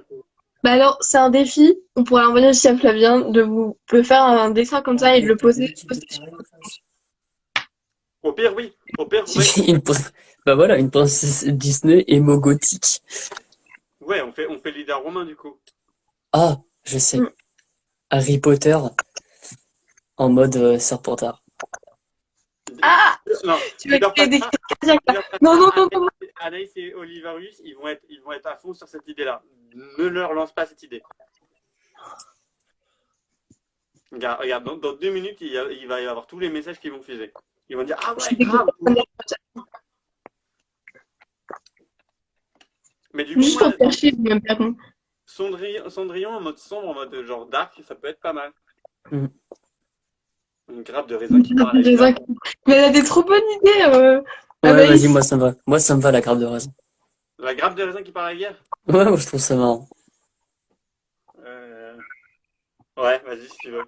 Bah alors, c'est un défi. On pourrait envoyer aussi à Flavien de faire un dessin comme ça et de le poster sur- Au pire, oui. Au pire, ouais, Bah voilà, une princesse Disney émo gothique. ouais, on fait leader romain du coup. Ah, je sais. Mm. Harry Potter en mode Serpentard. Ah! Non, Tu vas leader créer des pas crises cardiaques, là. leader pas Non, non, non, Anaïs, non. Anaïs et Olivarius, ils vont être à fond sur cette idée-là. Ne leur lance pas cette idée. Regarde, dans 2 minutes, il va y avoir tous les messages qui vont fuser. Ils vont dire ah Je ouais, suis dégoûtée. grave. Mais du coup, Juste moi, pour faire chier, même pas con. Cendrillon en mode sombre, en mode genre dark, ça peut être pas mal. Mm. Une grappe de raisin qui part à la Des gueule. Mais elle a des trop bonnes idées, Ouais, Anaïs. vas-y, moi ça me va. Moi ça me va la grappe de raisin. La grappe de raisin qui part à la guerre. Ouais, moi je trouve ça marrant. Euh, Ouais, vas-y si tu veux.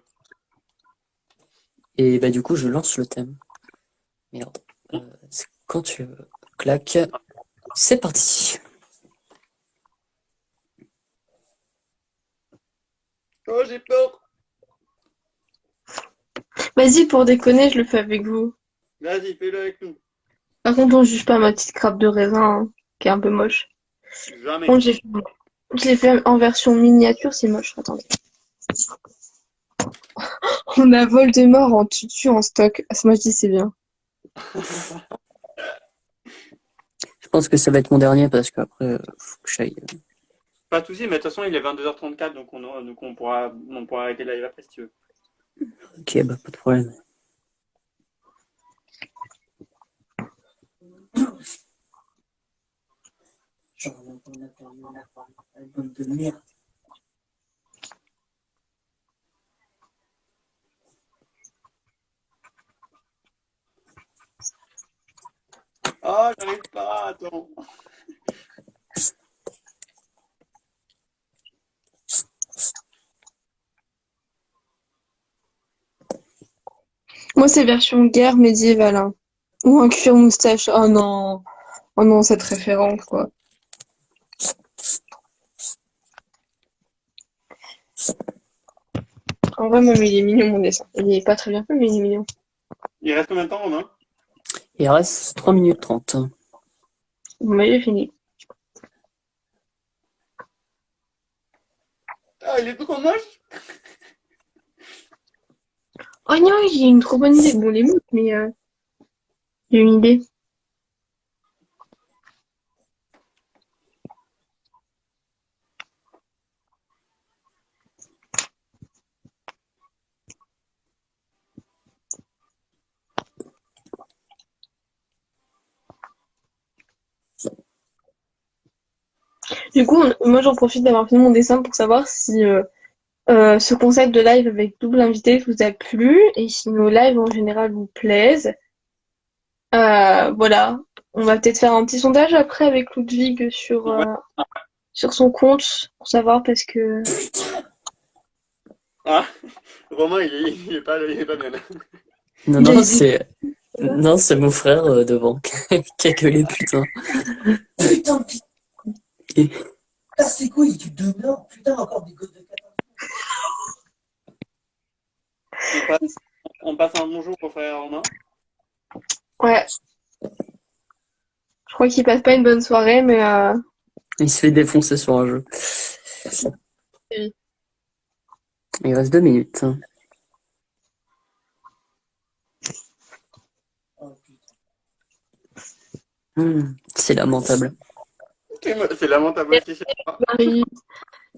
Et bah du coup je lance le thème. Merde. C'est quand tu veux. Clac. C'est parti. Oh, j'ai peur. Vas-y, pour déconner, je le fais avec vous. Vas-y, fais-le avec nous. Par contre, on juge pas ma petite grappe de raisin, hein, qui est un peu moche. Jamais. Bon, je l'ai fait en version miniature, c'est moche. Attendez. On a Voldemort en tutu en stock. Ah, moi, je dis c'est bien. Je pense que ça va être mon dernier parce qu'après faut que j'aille. Pas de soucis, mais de toute façon, il est 22h34, donc on pourra arrêter la live après si tu veux. Ok, bah pas de problème. De merde. Oh, j'arrive pas, attends. Moi, c'est version guerre médiévale, hein. Ou un cuir moustache. Oh non. Oh non, cette référence, quoi. En vrai, moi, mais il est mignon, mon dessin. Il est pas très bien fait, mais il est mignon. Il reste combien de temps, Romain? Il reste 3 minutes 30. Bon, bah, il est fini. Ah, il est trop moche. Oh non, il a une trop bonne idée. Bon, les mots, mais il a une idée. Du coup, moi, j'en profite d'avoir fini mon dessin pour savoir si ce concept de live avec double invité vous a plu et si nos lives en général vous plaisent. Voilà. On va peut-être faire un petit sondage après avec Ludwig Ouais. sur son compte pour savoir parce que Ah, Romain, il est pas bien. Non, Il a non, dit- c'est. Non, c'est mon frère devant qui a gueulé, putain. Putain, et- casse les couilles, tu demeures, putain, encore des gosses de 14 On passe un bonjour au frère Romain. Ouais. Je crois qu'il passe pas une bonne soirée, mais Il se fait défoncer sur un jeu. Oui. Il reste 2 minutes. C'est lamentable. C'est lamentable aussi, je sais pas. Marie,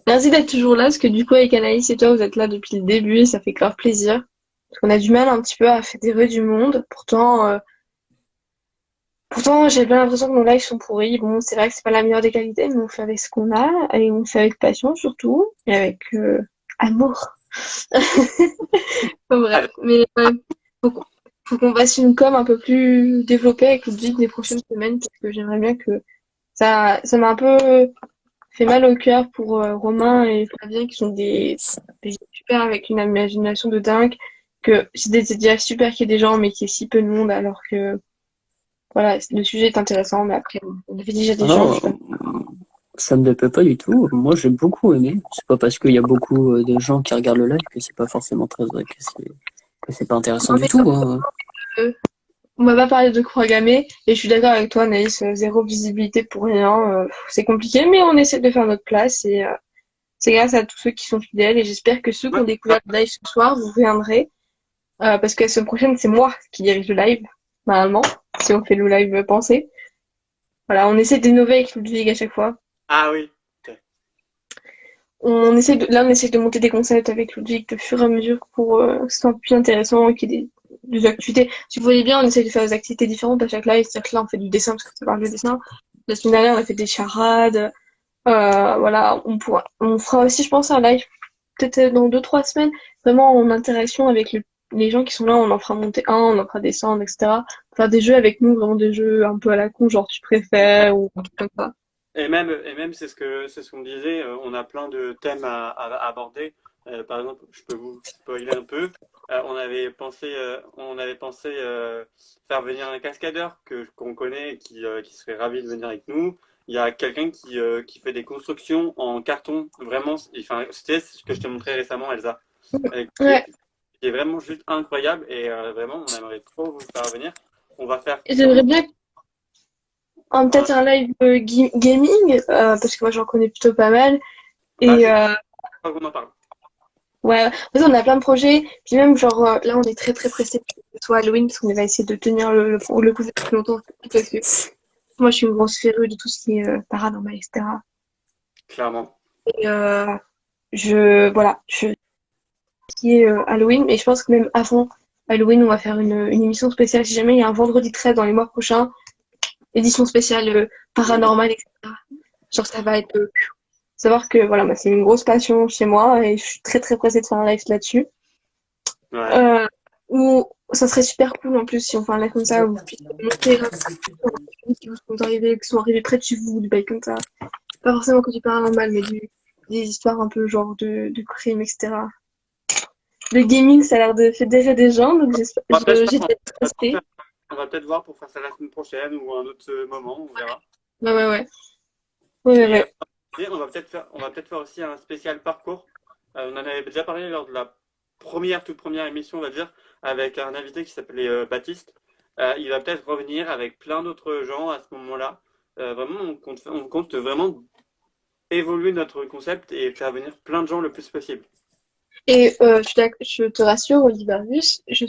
merci d'être toujours là, parce que du coup, avec Anaïs et toi, vous êtes là depuis le début et ça fait grave plaisir. Parce qu'on a du mal un petit peu à fédérer du monde. Pourtant, j'ai bien l'impression que nos lives sont pourris. Bon, c'est vrai que c'est pas la meilleure des qualités, mais on fait avec ce qu'on a et on fait avec passion surtout et avec amour. Enfin, bref, mais faut qu'on fasse une com un peu plus développée avec Ludwig les prochaines semaines parce que j'aimerais bien que ça m'a un peu fait mal au cœur pour Romain et Flavien qui sont des super avec une imagination de dingue que c'est déjà super qu'il y ait des gens, mais qu'il y ait si peu de monde, alors que voilà, le sujet est intéressant, mais après, on avait déjà Ah des gens. non, ça me déplaît pas du tout. Moi, j'ai beaucoup aimé. C'est pas parce qu'il y a beaucoup de gens qui regardent le live que c'est pas forcément très vrai que c'est pas intéressant Non, du mais tout, hein. on m'a pas parlé de croix gammée, et je suis d'accord avec toi, Naïs, zéro visibilité pour rien. C'est compliqué, mais on essaie de faire notre place, et c'est grâce à tous ceux qui sont fidèles, et j'espère que ceux qui ont Ouais. découvert le live ce soir, vous viendrez, parce que la semaine prochaine, c'est moi qui dirige le live, normalement, si on fait le live pensée. Voilà, on essaie d'innover avec Ludwig à chaque fois. Ah oui. Ok. Là, on essaie de monter des concepts avec Ludwig de fur et à mesure pour que ce soit plus intéressant et qu'il y ait des activités. Si vous voyez bien, on essaie de faire des activités différentes à chaque live. C'est-à-dire que là, on fait du dessin parce que ça parle de dessin. La semaine dernière, on a fait des charades. Voilà, on fera aussi, je pense, un live peut-être dans 2-3 semaines, vraiment en interaction avec les gens qui sont là. On en fera monter un, on en fera descendre, etc. Faire des jeux avec nous, vraiment des jeux un peu à la con, genre tu préfères ou un truc comme ça. Et même c'est ce qu'on disait, on a plein de thèmes à aborder. Par exemple, je peux vous spoiler un peu. On avait pensé faire venir un cascadeur qu'on connaît et qui serait ravi de venir avec nous. Il y a quelqu'un qui fait des constructions en carton, vraiment. Enfin, c'était ce que je te montrais récemment, Elsa, Ouais. qui est vraiment juste incroyable et vraiment, on aimerait trop vous faire venir. On va faire Et j'aimerais sûrement bien peut-être un live gaming, parce que moi j'en connais plutôt pas mal. Et pas qu'on en parle. ouais, en fait, on a plein de projets. Puis même, genre, là, on est très très pressé que ce soit Halloween, parce qu'on va essayer de tenir le coup plus longtemps. Parce que moi, je suis une grosse férue de tout ce qui est paranormal, etc. Clairement. Et voilà, qui est Halloween. Et je pense que même avant Halloween, on va faire une émission spéciale. Si jamais il y a un vendredi 13 dans les mois prochains, édition spéciale paranormal, etc. Genre, ça va être. Savoir que voilà, moi, c'est une grosse passion chez moi et je suis très très pressée de faire un live là-dessus. Ouais. Ou ça serait super cool en plus si on fait un live comme ça où vous puissiez monter qui sont arrivés près de chez vous, du bail comme ça. Pas forcément que du paranormal, mais des histoires un peu genre de crime, etc. Le gaming, ça a l'air de fédérer des gens, donc On va peut-être j'ai faire- été stressée. on va peut-être voir pour faire ça la semaine prochaine ou un autre moment, on verra. Ouais, ouais, ouais. Ouais, ouais, Et ouais. on va peut-être faire aussi un spécial parcours. On en avait déjà parlé lors de la toute première émission, on va dire, avec un invité qui s'appelait Baptiste. Il va peut-être revenir avec plein d'autres gens à ce moment-là. Vraiment, on compte vraiment évoluer notre concept et faire venir plein de gens le plus possible. Et je te rassure, Olivarius, je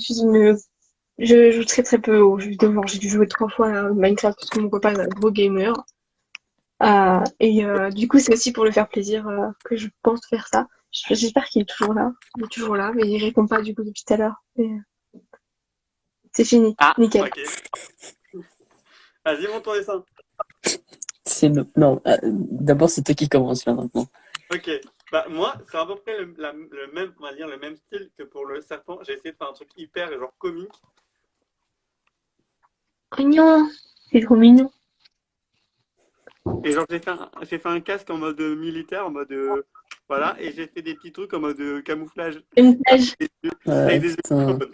joue très très peu aux jeux vidéo. Genre, j'ai dû jouer 3 fois à Minecraft parce que mon copain est un gros gamer. Du coup, c'est aussi pour le faire plaisir que je pense faire ça. J'espère qu'il est toujours là. Il est toujours là, mais il répond pas du coup depuis tout à l'heure. C'est fini. Ah, Nickel. ok. Vas-y, monte ton dessin. Non, d'abord, c'est toi qui commence là maintenant. Ok. Bah, moi, c'est à peu près le même, on va dire, le même style que pour le serpent. J'ai essayé de faire un truc hyper genre comique. Mignon. C'est trop mignon. Et genre, j'ai fait un casque en mode militaire, en mode. Voilà, et j'ai fait des petits trucs en mode camouflage. Une plage. Avec des yeux Putain, jaunes.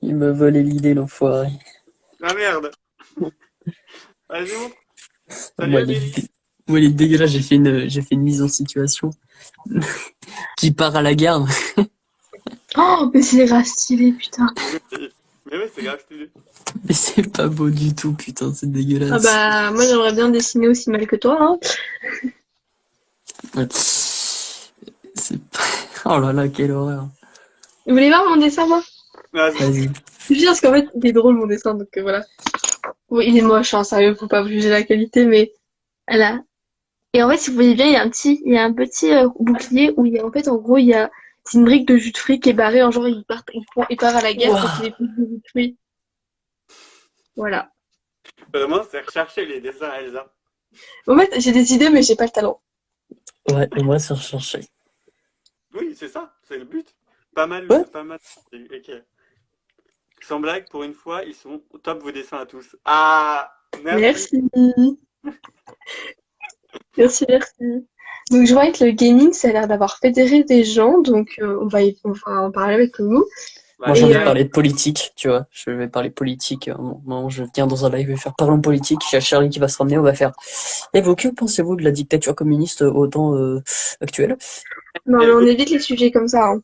il m'a volé l'idée, l'enfoiré. Ah merde. Vas-y, montre. Salut Moi, Amélie. il est dégueulasse, j'ai fait une mise en situation qui part à la garde. Oh, mais c'est grave stylé, putain. Mais ouais, c'est grave stylé. Mais c'est pas beau du tout, putain, c'est Ah dégueulasse. bah, moi j'aimerais bien dessiner aussi mal que toi, hein. Ouais. C'est pas... Oh là là, quelle horreur. Vous voulez voir mon dessin, moi? Vas-y. Vas-y. Je veux dire, parce qu'en fait, il est drôle mon dessin, donc voilà. Bon, il est moche, hein, sérieux, faut pas juger la qualité, mais voilà. Et en fait, si vous voyez bien, il y a un petit bouclier où il y a, en fait, en gros, c'est une brique de jus de fruits qui est barrée, en genre, il part à la guerre parce qu'il est plus de jus de fruits. Voilà. Vraiment, c'est rechercher les dessins à Elsa. En fait, j'ai des idées, mais j'ai pas le talent. Ouais, et moi, c'est recherché. Oui, c'est ça, c'est le but. Pas mal, Ouais. pas mal. Ok. Sans blague, pour une fois, ils sont au top vos dessins à tous. Ah, merci. Merci. Merci, merci. Donc, je vois que le gaming, ça a l'air d'avoir fédéré des gens, donc on va en parler avec nous. Bah, Moi, Et, j'ai envie de déjà, parler de politique, tu vois. Je vais parler politique. À un moment, je viens dans un live, je vais faire parlons politique. Il y a Charlie qui va se ramener, on va faire. Et vous, que pensez-vous de la dictature communiste au temps actuel? Non, et mais on écoute, évite les sujets comme ça. Hein.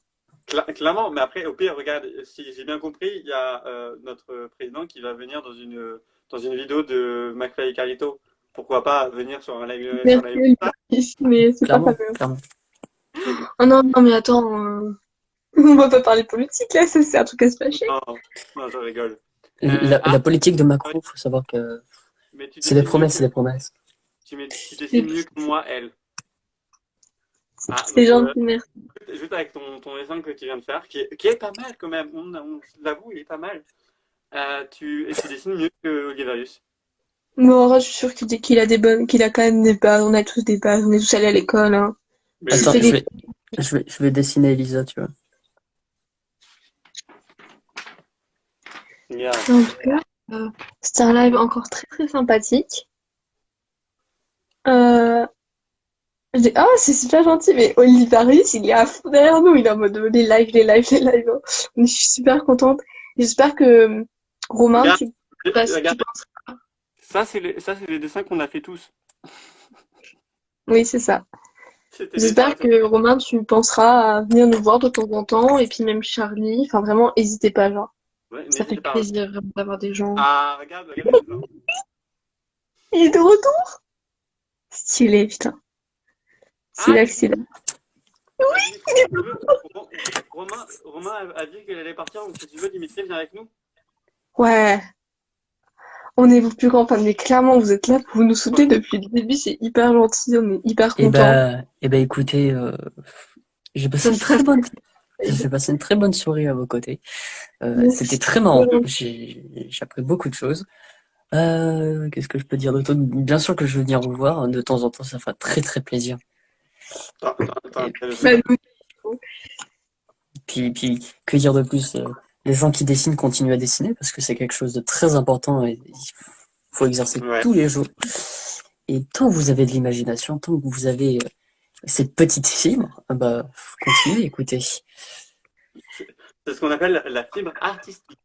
clairement, mais après, au pire, regarde, si j'ai bien compris, il y a notre président qui va venir dans une vidéo de McFly et Carlito. Pourquoi pas venir sur un live, sur un live Merci, comme ça? mais c'est pas Clairement, fameux. clairement. Oh non, non, mais attends, on va pas parler politique là, ça c'est un truc à se fâcher. Non, non, je rigole. La politique de Macron, faut savoir que mais tu c'est des dessines mieux promesses, que, c'est des promesses. tu dessines mieux que moi, elle. Ah, C'est donc, gentil, merci. juste avec ton dessin que tu viens de faire, qui est pas mal quand même, on l'avoue, il est pas mal. Et tu dessines mieux que Oliverius. Bon, je suis sûre qu'il a des bonnes, qu'il a quand même des bases, on a tous des bases, on est tous allés à l'école, hein. Mais Il Attends, fait des... je vais dessiner Elisa, tu vois. regarde. En tout cas, c'était un live encore très très sympathique. Euh, Ah, c'est super gentil, mais Olivarius, il est à fond derrière nous, il est en mode les lives, les lives, les lives. Hein. Je suis super contente. J'espère que Romain, Regarde, tu regarde. penses... Ça, c'est les dessins qu'on a fait tous. Oui, c'est ça. C'était des dessins. J'espère que Romain, tu penseras à venir nous voir de temps en temps, et puis même Charlie, enfin vraiment, n'hésitez pas, genre. Ouais, Ça fait n'hésitez pas. plaisir vraiment d'avoir des gens. Ah, regarde, regarde les dessins. Il est de retour! Stylé, putain. C'est Ah, là du que c'est là. vas-y, si tu veux, Romain a dit qu'elle allait partir, donc si tu veux, Dimitri, viens avec nous. Ouais, on est vos plus grands fans, mais clairement, vous êtes là pour nous soutenir depuis le début, c'est hyper gentil, on est hyper contents. Écoutez, j'ai passé Ça me une très stresse. bonne, j'ai passé une très bonne soirée à vos côtés. C'était Merci. très marrant. J'ai appris beaucoup de choses. Qu'est-ce que je peux dire d'autre? Bien sûr que je vais venir vous voir de temps en temps, ça fera très très plaisir. Attends, Et Bah, nous, puis, que dire de plus? Les gens qui dessinent continuent à dessiner parce que c'est quelque chose de très important et il faut exercer ouais. tous les jours. Et tant que vous avez de l'imagination, tant que vous avez cette petite fibre, bah, continuez, écoutez. C'est ce qu'on appelle la fibre artistique.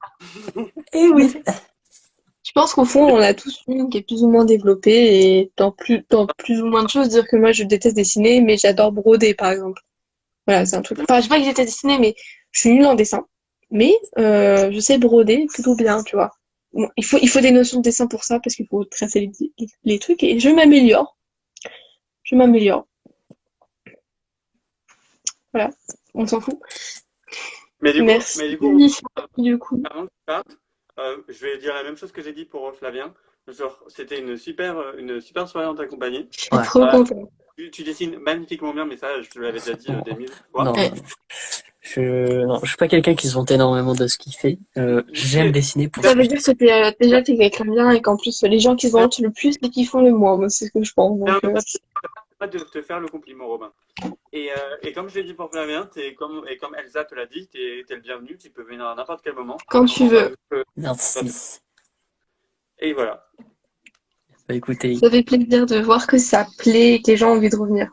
Et oui. je pense qu'au fond, on a tous une qui est plus ou moins développée et dans plus ou moins de choses, dire que moi, je déteste dessiner, mais j'adore broder, par exemple. Voilà, c'est un truc. Enfin, je sais pas que je déteste dessiner, mais je suis nulle en dessin. Mais je sais broder plutôt bien, tu vois. Bon, il faut des notions de dessin pour ça, parce qu'il faut tracer les trucs, et je m'améliore. Je m'améliore. Voilà, on s'en fout. Merci. Mais du coup, Du coup. avant que tu partes, je vais dire la même chose que j'ai dit pour Flavien. Genre, c'était une super soirée en ta compagnie. Je suis trop contente. Tu dessines magnifiquement bien, mais ça, je te l'avais déjà dit des mille fois. Non, non, je suis pas quelqu'un qui se vante énormément de ce qu'il fait. J'aime dessiner pour Ça veut dire que déjà t'es quelqu'un bien et qu'en plus les gens qui se vantent le plus et qui font le moins, moi c'est ce que je pense. Donc, pas de te faire le compliment, Robin. Et comme je l'ai dit pour Flavien, et comme Elsa te l'a dit, t'es le bienvenu, tu peux venir à n'importe quel moment. quand tu veux. Merci. Et voilà. Bah, écoutez, Ça fait plaisir de voir que ça plaît et que les gens ont envie de revenir.